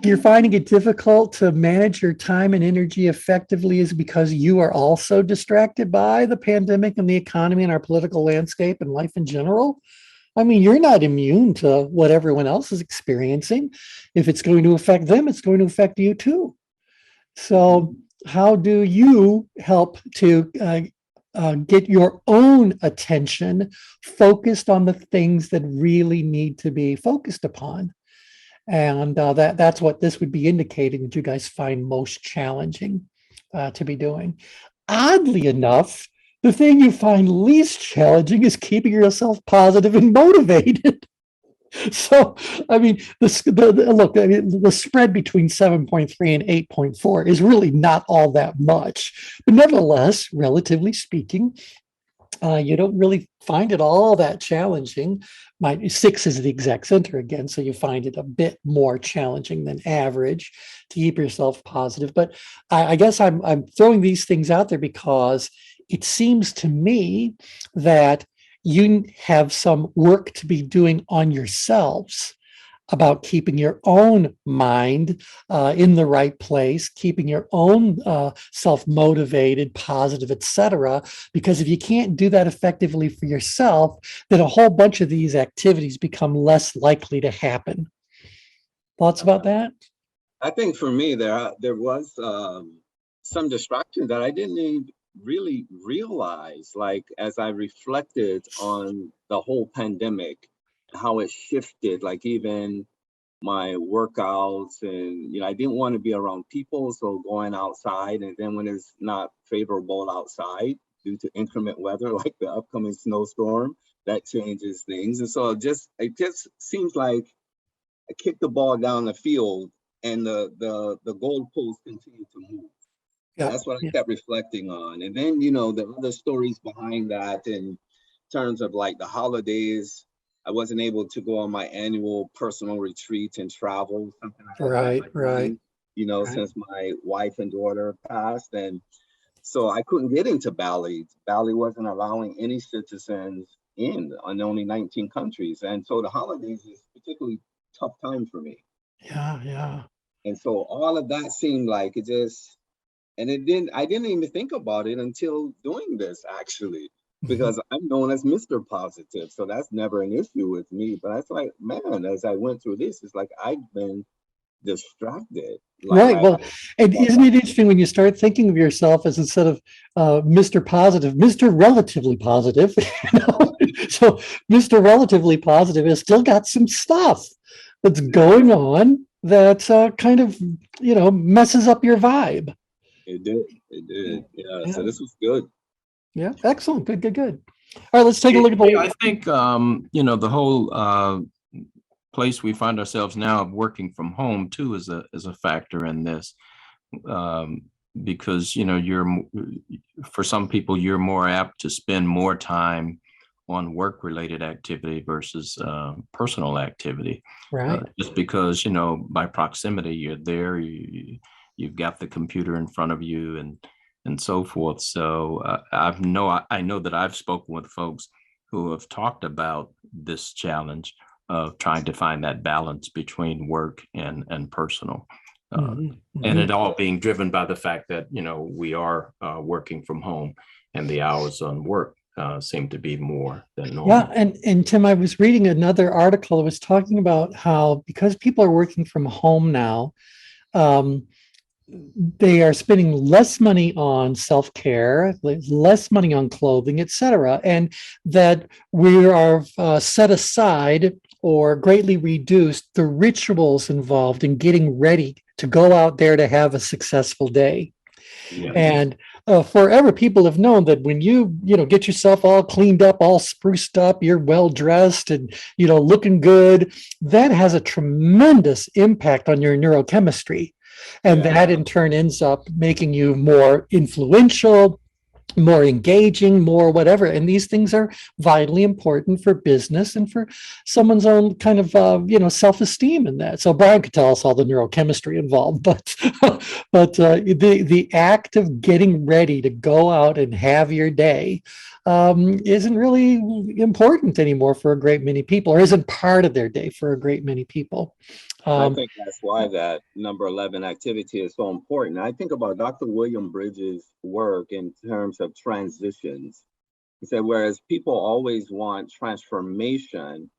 you're finding it difficult to manage your time and energy effectively is because you are also distracted by the pandemic and the economy and our political landscape and life in general? I mean, you're not immune to what everyone else is experiencing. If it's going to affect them, it's going to affect you too. So how do you help to get your own attention focused on the things that really need to be focused upon? And that's what this would be indicating that you guys find most challenging to be doing. Oddly enough, the thing you find least challenging is keeping yourself positive and motivated. So, I mean, the spread between 7.3 and 8.4 is really not all that much. But nevertheless, relatively speaking, you don't really find it all that challenging. 6 is the exact center again, so you find it a bit more challenging than average to keep yourself positive. But I guess I'm throwing these things out there because it seems to me that you have some work to be doing on yourselves about keeping your own mind in the right place, keeping your own self-motivated, positive, etc. Because if you can't do that effectively for yourself, then a whole bunch of these activities become less likely to happen. Thoughts about that? I think for me, there was some distraction that I didn't even really realize, like as I reflected on the whole pandemic, how it shifted, like even my workouts, and I didn't want to be around people, so going outside, and then when it's not favorable outside due to inclement weather like the upcoming snowstorm, that changes things. And so it just seems like I kicked the ball down the field and the goalposts continue to move. Yeah. That's what I kept reflecting on. And then the other stories behind that in terms of like the holidays, I wasn't able to go on my annual personal retreat and travel, something right. Since my wife and daughter passed. And so I couldn't get into Bali. Bali wasn't allowing any citizens in on only 19 countries. And so the holidays is particularly tough time for me. Yeah. And so all of that seemed like I didn't even think about it until doing this, actually. Because I'm known as Mr. Positive. So that's never an issue with me. But it's like, man, as I went through this, it's like I've been distracted. Right. Well, and isn't it interesting when you start thinking of yourself as, instead of Mr. Positive, Mr. Relatively Positive? So Mr. Relatively Positive has still got some stuff that's going on that kind of, messes up your vibe. It did. Yeah. So this was good. Yeah, excellent. Good. All right, let's take a look at the. I think the whole place we find ourselves now of working from home too is a factor in this. Because, you know, for some people, you're more apt to spend more time on work-related activity versus personal activity. Right. Just because, you know, by proximity, you're there, you've got the computer in front of you and so forth. So I know that I've spoken with folks who have talked about this challenge of trying to find that balance between work and personal. And it all being driven by the fact that, you know, we are working from home and the hours on work seem to be more than normal. Yeah, and Tim, I was reading another article that was talking about how because people are working from home now, they are spending less money on self-care, less money on clothing, etc., and that we are set aside or greatly reduced the rituals involved in getting ready to go out there to have a successful day. Yeah. And forever, people have known that when you get yourself all cleaned up, all spruced up, you're well dressed and, looking good, that has a tremendous impact on your neurochemistry. And that in turn ends up making you more influential, more engaging, more whatever. And these things are vitally important for business and for someone's own kind of, self-esteem in that. So Brian could tell us all the neurochemistry involved, but the act of getting ready to go out and have your day isn't really important anymore for a great many people, or isn't part of their day for a great many people. I think that's why that number 11 activity is so important. I think about Dr. William Bridges' work in terms of transitions. He said, whereas people always want transformation,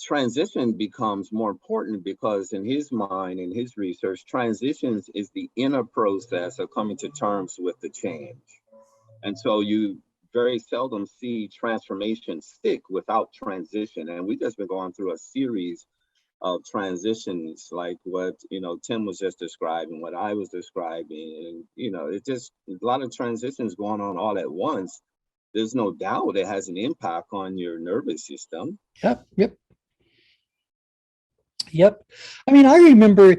transition becomes more important because in his mind, in his research, transitions is the inner process of coming to terms with the change. And so you very seldom see transformation stick without transition. And we've just been going through a series of transitions like what Tim was just describing, what I was describing, and it's just a lot of transitions going on all at once. There's no doubt it has an impact on your nervous system. Yep. I mean, I remember,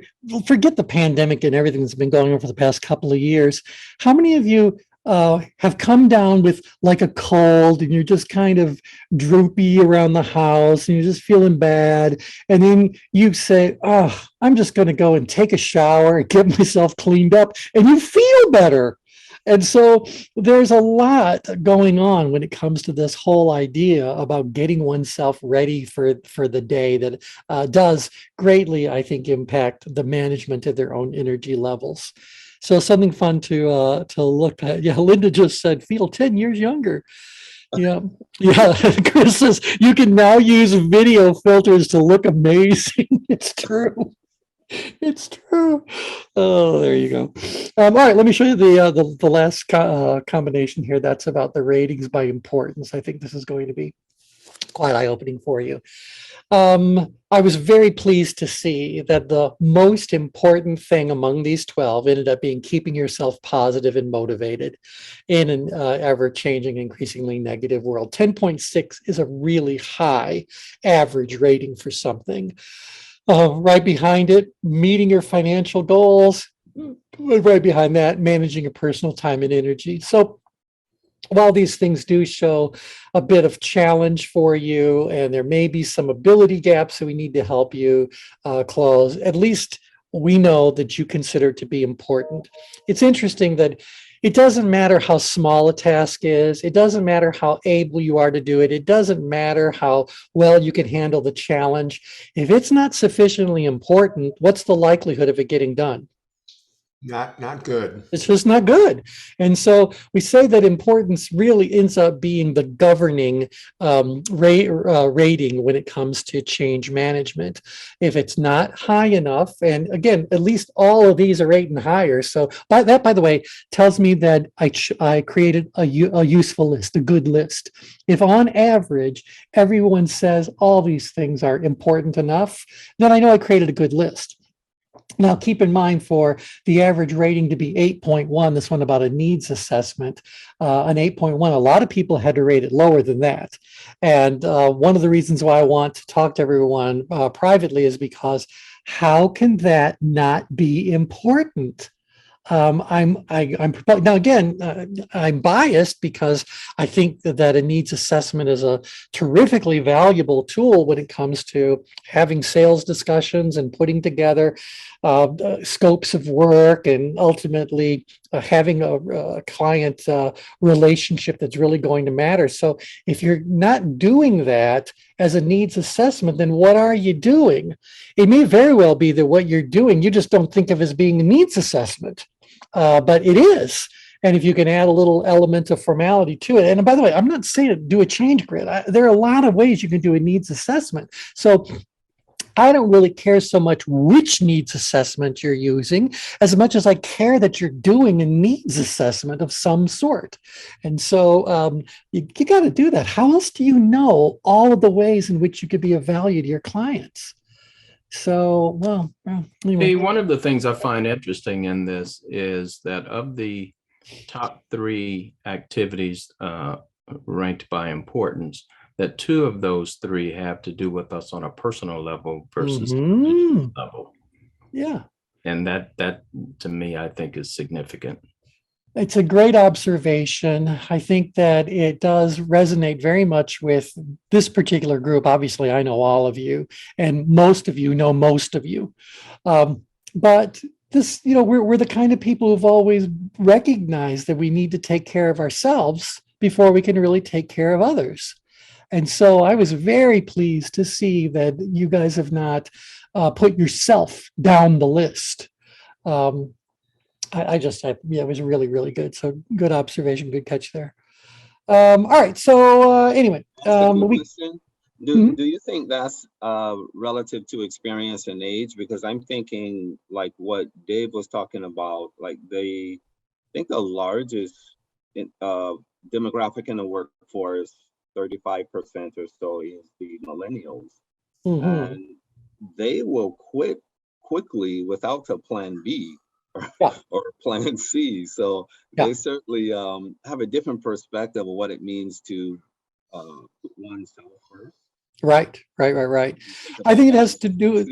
forget the pandemic and everything that's been going on for the past couple of years. How many of you have come down with like a cold and you're just kind of droopy around the house and you're just feeling bad? And then you say, oh, I'm just going to go and take a shower, get myself cleaned up, and you feel better. And so there's a lot going on when it comes to this whole idea about getting oneself ready for the day that does greatly, I think, impact the management of their own energy levels. So something fun to look at. Yeah, Linda just said, feel 10 years younger. Yeah. Chris says, you can now use video filters to look amazing. It's true. It's true. Oh, there you go. All right, let me show you the last combination here. That's about the ratings by importance. I think this is going to be quite eye-opening for you. I was very pleased to see that the most important thing among these 12 ended up being keeping yourself positive and motivated in an ever-changing, increasingly negative world. 10.6 is a really high average rating for something. Right behind it, meeting your financial goals. Right behind that, managing your personal time and energy. So while these things do show a bit of challenge for you, and there may be some ability gaps that we need to help you close, at least we know that you consider it to be important. It's interesting that it doesn't matter how small a task is. It doesn't matter how able you are to do it. It doesn't matter how well you can handle the challenge. If it's not sufficiently important, what's the likelihood of it getting done? Not good. It's just not good. And so we say that importance really ends up being the governing rating when it comes to change management. If it's not high enough, and again, at least all of these are 8 and higher. So by the way, tells me that I created a useful list, a good list. If on average, everyone says all these things are important enough, then I know I created a good list. Now, keep in mind for the average rating to be 8.1, this one about a needs assessment, an 8.1, a lot of people had to rate it lower than that. And one of the reasons why I want to talk to everyone privately is because how can that not be important? I'm now again, I'm biased because I think that a needs assessment is a terrifically valuable tool when it comes to having sales discussions and putting together scopes of work and ultimately having a client relationship that's really going to matter. So if you're not doing that as a needs assessment, then what are you doing? It may very well be that what you're doing, you just don't think of as being a needs assessment. But it is. And if you can add a little element of formality to it. And by the way, I'm not saying to do a change grid. There are a lot of ways you can do a needs assessment. So I don't really care so much which needs assessment you're using as much as I care that you're doing a needs assessment of some sort. And so you got to do that. How else do you know all of the ways in which you could be of value to your clients? So, well, anyway. Hey, one of the things I find interesting in this is that of the top 3 activities ranked by importance, that 2 of those 3 have to do with us on a personal level versus level. Yeah. And that to me, I think is significant. It's a great observation. I think that it does resonate very much with this particular group. Obviously, I know all of you, and most of you know most of you. But this, we're the kind of people who've always recognized that we need to take care of ourselves before we can really take care of others. And so I was very pleased to see that you guys have not put yourself down the list. It was really, really good. So good observation, good catch there. All right. So anyway, do you think that's relative to experience and age? Because I'm thinking like what Dave was talking about, like I think the largest demographic in the workforce, 35% or so, is the millennials. And they will quit quickly without a plan B. Or plan C. So they certainly have a different perspective of what it means to put oneself first. Right. I think it has to do with,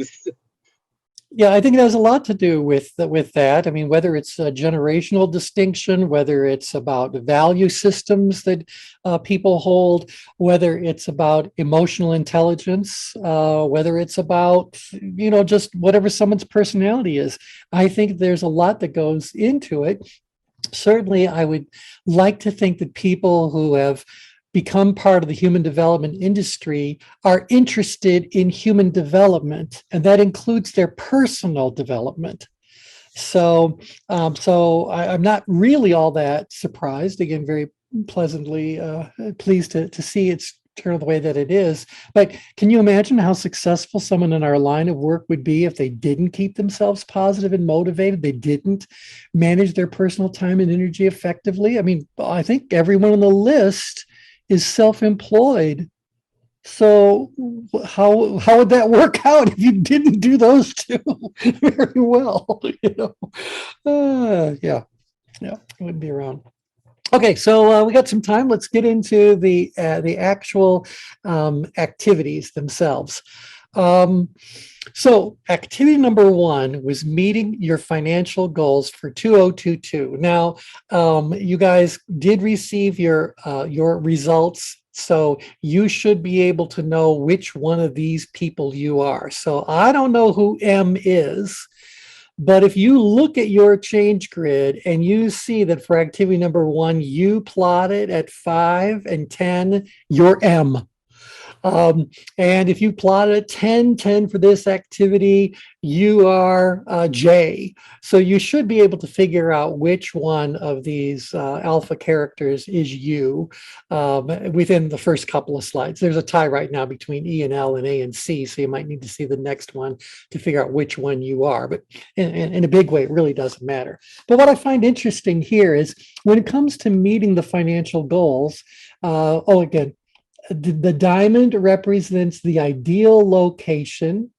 I think it has a lot to do with that. I mean, whether it's a generational distinction, whether it's about the value systems that people hold, whether it's about emotional intelligence, whether it's about, just whatever someone's personality is. I think there's a lot that goes into it. Certainly, I would like to think that people who have become part of the human development industry are interested in human development, and that includes their personal development. So, I'm not really all that surprised. Again, very pleasantly pleased to see it's turned the way that it is. But can you imagine how successful someone in our line of work would be if they didn't keep themselves positive and motivated? They didn't manage their personal time and energy effectively. I mean, I think everyone on the list is self-employed. So how would that work out if you didn't do those 2 very well? It wouldn't be around. Okay, so we got some time. Let's get into the actual activities themselves. So activity number 1 was meeting your financial goals for 2022. Now, you guys did receive your results, so you should be able to know which one of these people you are. So I don't know who M is, but if you look at your change grid and you see that for activity number 1, you plotted at 5 and 10, you're M. And if you plotted at 10 for this activity, you are J. So you should be able to figure out which one of these alpha characters is you within the first couple of slides. There's a tie right now between E and L and A and C, so you might need to see the next one to figure out which one you are. But in a big way, it really doesn't matter. But what I find interesting here is when it comes to meeting the financial goals, again, the diamond represents the ideal location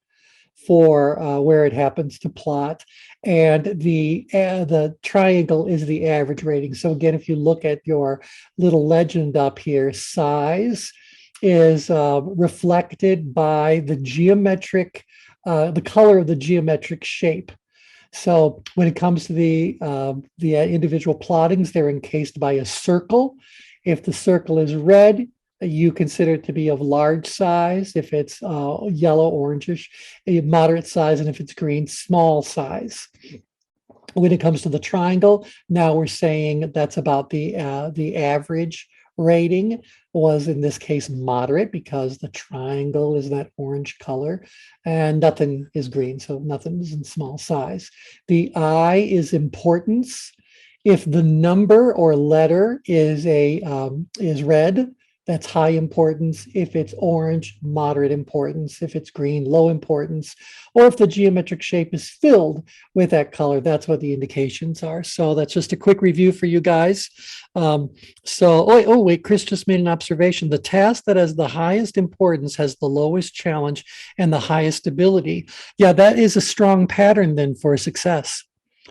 for where it happens to plot. And the triangle is the average rating. So again, if you look at your little legend up here, size is reflected by the geometric, the color of the geometric shape. So when it comes to the individual plottings, they're encased by a circle. If the circle is red, you consider it to be of large size. If it's yellow, orangish, a moderate size, and if it's green, small size. When it comes to the triangle, now we're saying that's about the average rating was in this case moderate because the triangle is that orange color and nothing is green, so nothing is in small size. The I is importance. If the number or letter is red, that's high importance. If it's orange, moderate importance. If it's green, low importance. Or if the geometric shape is filled with that color, that's what the indications are. So that's just a quick review for you guys. Wait, Chris just made an observation. The task that has the highest importance has the lowest challenge and the highest ability. Yeah, that is a strong pattern then for success.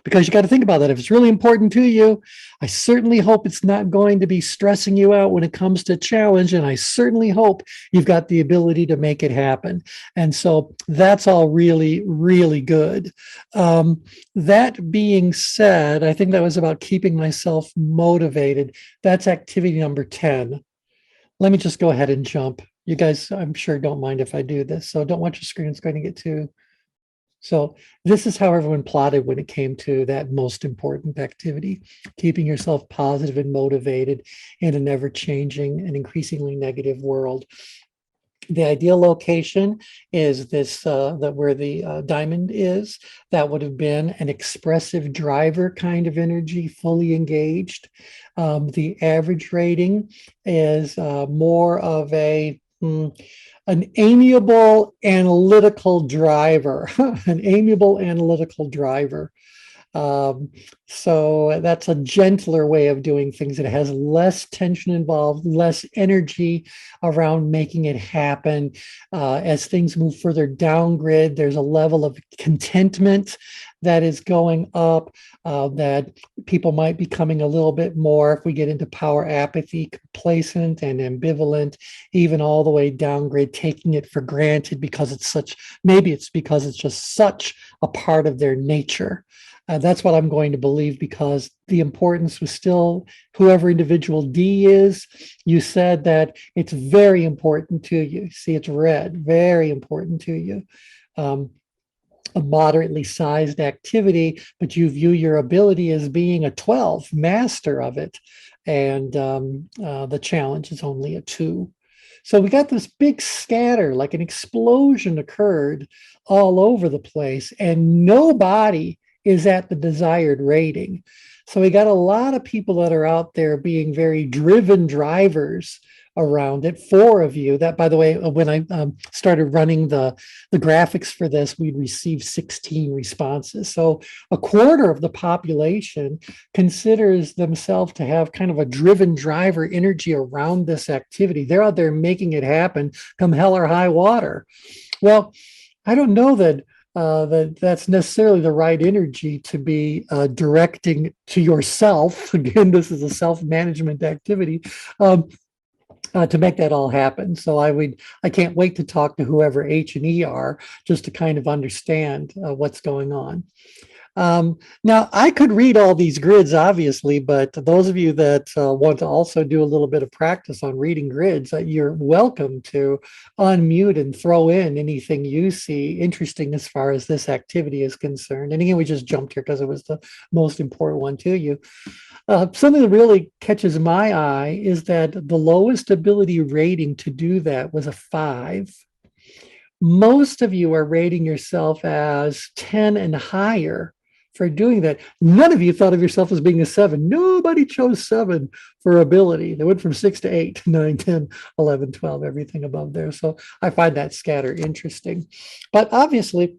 Because you got to think about that. If it's really important to you, I certainly hope it's not going to be stressing you out when it comes to challenge. And I certainly hope you've got the ability to make it happen. And so that's all really, really good. That being said, I think that was about keeping myself motivated. That's activity number 10. Let me just go ahead and jump. You guys, I'm sure, don't mind if I do this. So don't watch your screen. It's going to get too. So this is how everyone plotted when it came to that most important activity, keeping yourself positive and motivated in an ever-changing and increasingly negative world. The ideal location is this, that where the diamond is. That would have been an expressive driver kind of energy, fully engaged. The average rating is more of an amiable analytical driver, an amiable analytical driver. So that's a gentler way of doing things. It has less tension involved, less energy around making it happen. As things move further down grid, there's a level of contentment that is going up, that people might be becoming a little bit more, if we get into power apathy, complacent and ambivalent, even all the way down grid, taking it for granted because it's such, maybe it's because it's just such a part of their nature. That's what I'm going to believe, because the importance was still whoever individual D is. You said that it's very important to you. See, it's red, very important to you. A moderately sized activity, but you view your ability as being a 12, master of it. And the challenge is only a 2. So we got this big scatter, like an explosion occurred all over the place, and nobody is at the desired rating. So we got a lot of people that are out there being very driven drivers around it. 4 of you, that, by the way, when I started running the graphics for this, we'd received 16 responses. So a quarter of the population considers themselves to have kind of a driven driver energy around this activity. They're out there making it happen come hell or high water. Well, I don't know that that's necessarily the right energy to be directing to yourself. Again, this is a self-management activity, to make that all happen. So I can't wait to talk to whoever H and E are, just to kind of understand what's going on. Now, I could read all these grids, obviously, but those of you that want to also do a little bit of practice on reading grids, you're welcome to unmute and throw in anything you see interesting as far as this activity is concerned. And again, we just jumped here because it was the most important one to you. Something that really catches my eye is that the lowest ability rating to do that was a 5. Most of you are rating yourself as 10 and higher for doing that. None of you thought of yourself as being a 7. Nobody chose 7 for ability. They went from 6 to 8, 9, 10, 11, 12, everything above there. So I find that scatter interesting. But obviously,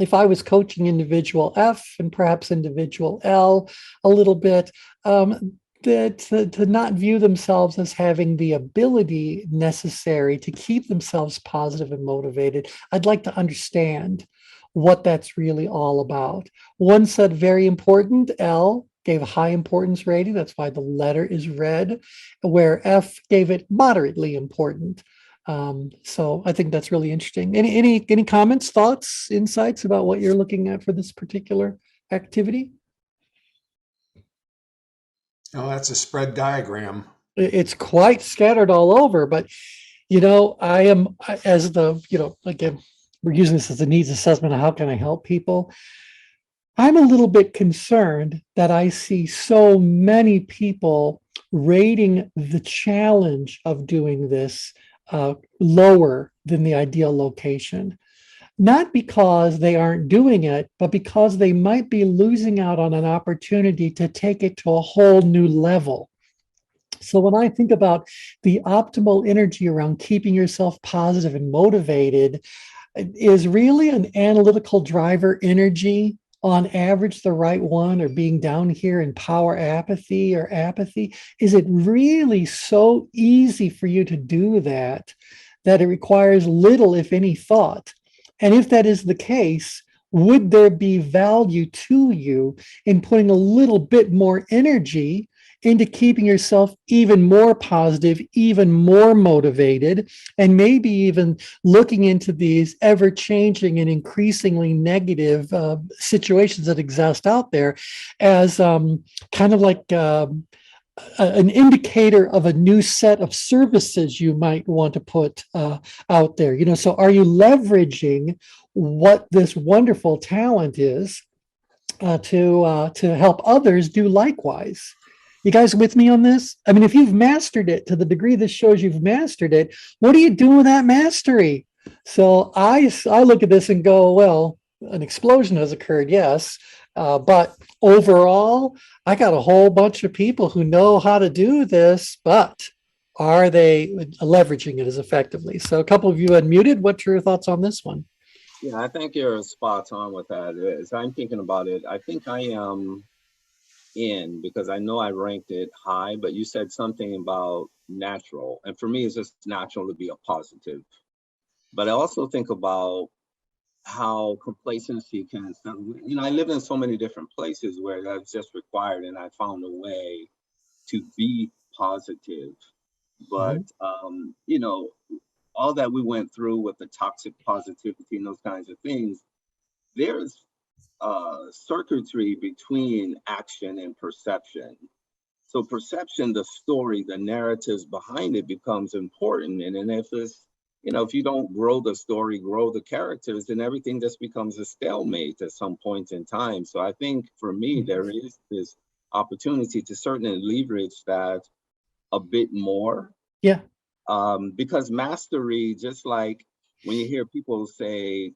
if I was coaching individual F and perhaps individual L a little bit, to not view themselves as having the ability necessary to keep themselves positive and motivated, I'd like to understand what that's really all about. One said very important, L gave a high importance rating. That's why the letter is red, where F gave it moderately important. So I think that's really interesting. Any comments, thoughts, insights about what you're looking at for this particular activity? Oh, that's a spread diagram. It's quite scattered all over, but I am as the, again, we're using this as a needs assessment of how can I help people. I'm a little bit concerned that I see so many people rating the challenge of doing this lower than the ideal location. Not because they aren't doing it, but because they might be losing out on an opportunity to take it to a whole new level. So when I think about the optimal energy around keeping yourself positive and motivated, is really an analytical driver energy on average the right one, or being down here in power apathy or apathy? Is it really so easy for you to do that it requires little, if any, thought? And if that is the case, would there be value to you in putting a little bit more energy into keeping yourself even more positive, even more motivated, and maybe even looking into these ever-changing and increasingly negative situations that exist out there as kind of like an indicator of a new set of services you might want to put out there? So are you leveraging what this wonderful talent is to help others do likewise? You guys with me on this? I mean, if you've mastered it to the degree this shows you've mastered it, what are you doing with that mastery? So I look at this and go, well, an explosion has occurred, yes. But overall, I got a whole bunch of people who know how to do this, but are they leveraging it as effectively? So a couple of you unmuted. What's your thoughts on this one? Yeah, I think you're spot on with that. As I'm thinking about it, I think I am in, because I know I ranked it high, but you said something about natural. And for me, it's just natural to be a positive. But I also think about how complacency can, I live in so many different places where that's just required, and I found a way to be positive. But, all that we went through with the toxic positivity and those kinds of things, there's circuitry between action and perception. So perception, the story, the narratives behind it becomes important. And then if it's, if you don't grow the story, grow the characters, then everything just becomes a stalemate at some point in time. So I think for me, there is this opportunity to certainly leverage that a bit more. Yeah. Because mastery, just like when you hear people say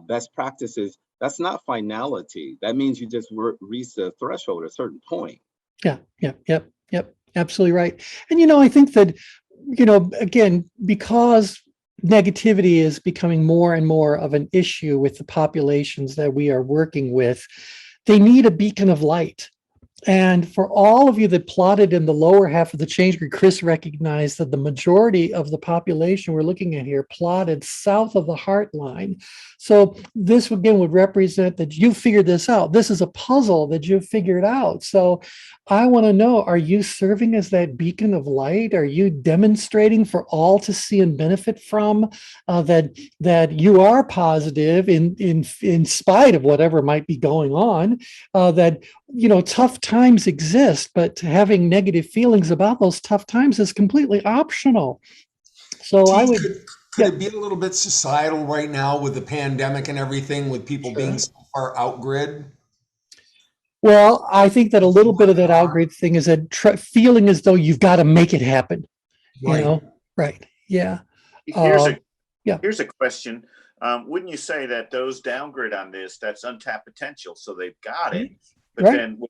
best practices, that's not finality. That means you just reach the threshold at a certain point. Yep. Absolutely right. And, I think that, again, because negativity is becoming more and more of an issue with the populations that we are working with, they need a beacon of light. And for all of you that plotted in the lower half of the change grid, Chris recognized that the majority of the population we're looking at here plotted south of the heart line. So this again would represent that you figured this out. This is a puzzle that you've figured out. So I want to know, are you serving as that beacon of light? Are you demonstrating for all to see and benefit from that you are positive in spite of whatever might be going on, that tough times exist, but having negative feelings about those tough times is completely optional. So I would. Could it be a little bit societal right now with the pandemic and everything, with people being so far out-grid? Well, I think that a little bit of that out-grid thing is that feeling as though you've got to make it happen. Right. Right. Yeah. Here's a question. Wouldn't you say that those down-grid on this, that's untapped potential, so they've got it? But then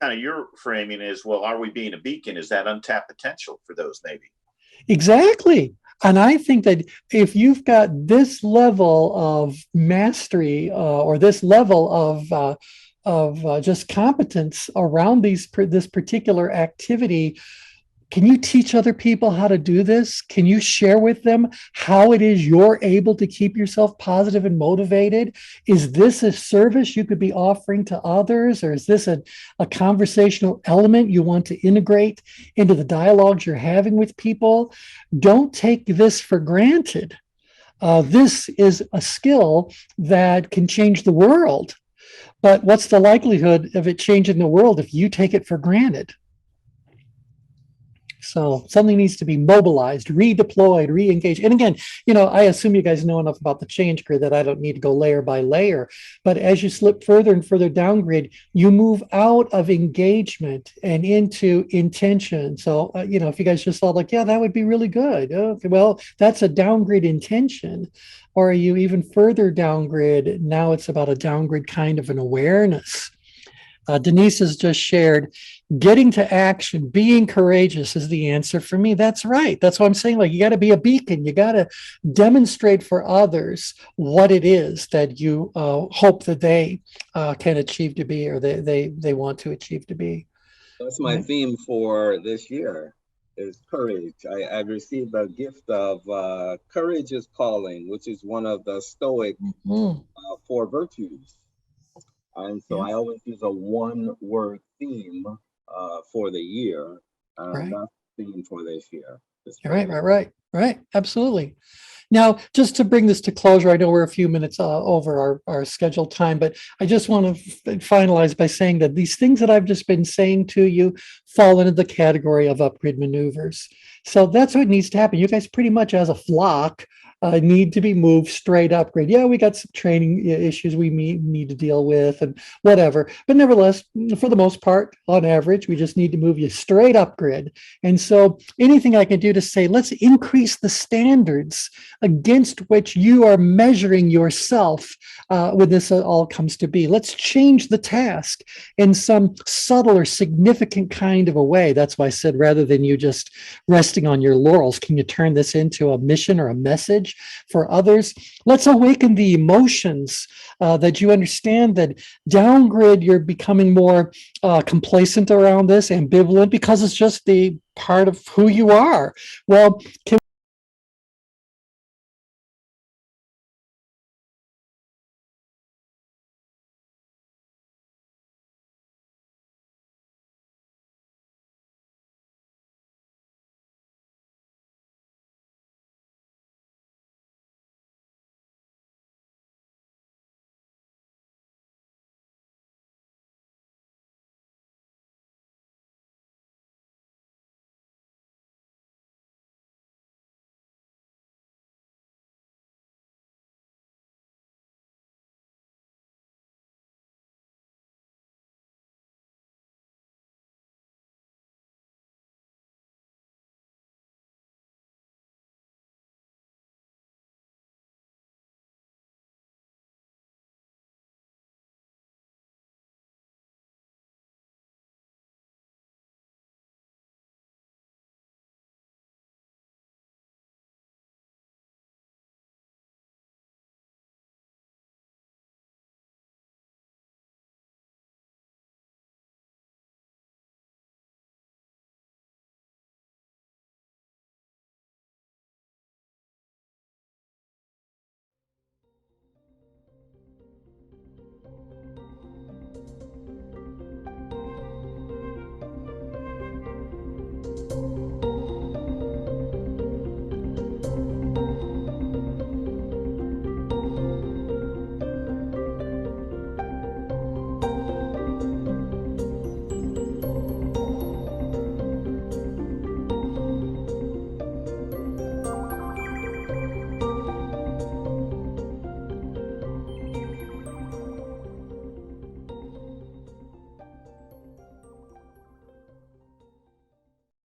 kind of your framing is, well, are we being a beacon? Is that untapped potential for those maybe? Exactly. And I think that if you've got this level of mastery or this level of just competence around this particular activity, Can you teach other people how to do this? Can you share with them how it is you're able to keep yourself positive and motivated? Is this a service you could be offering to others? Or is this a conversational element you want to integrate into the dialogues you're having with people? Don't take this for granted. This is a skill that can change the world. But what's the likelihood of it changing the world if you take it for granted? So something needs to be mobilized, redeployed, re-engaged. And again, I assume you guys know enough about the change grid that I don't need to go layer by layer. But as you slip further and further down grid, you move out of engagement and into intention. So, if you guys just thought like, yeah, that would be really good. Okay, well, that's a downgrade intention. Or are you even further downgrid? Now it's about a downgrade kind of an awareness. Denise has just shared, getting to action, being courageous is the answer for me. That's right. That's what I'm saying. Like, you got to be a beacon. You got to demonstrate for others what it is that you hope that they can achieve to be, or they want to achieve to be. That's my theme for this year, is courage. I've received a gift of courage is calling, which is one of the Stoic 4 virtues. And so I always use a one-word theme for the year. Right. That's the theme for this year. Right. Absolutely. Now, just to bring this to closure, I know we're a few minutes over our scheduled time, but I just want to finalize by saying that these things that I've just been saying to you fall into the category of upgrade maneuvers. So that's what needs to happen. You guys pretty much as a flock need to be moved straight upgrade. Yeah, we got some training issues we need to deal with and whatever. But nevertheless, for the most part, on average, we just need to move you straight upgrade. And so anything I can do to say, let's increase the standards against which you are measuring yourself when this all comes to be. Let's change the task in some subtle or significant kind of a way. That's why I said, rather than you just resting on your laurels, can you turn this into a mission or a message for others? Let's awaken the emotions that you understand that downgrade, you're becoming more complacent around this, ambivalent, because it's just the part of who you are. Well, can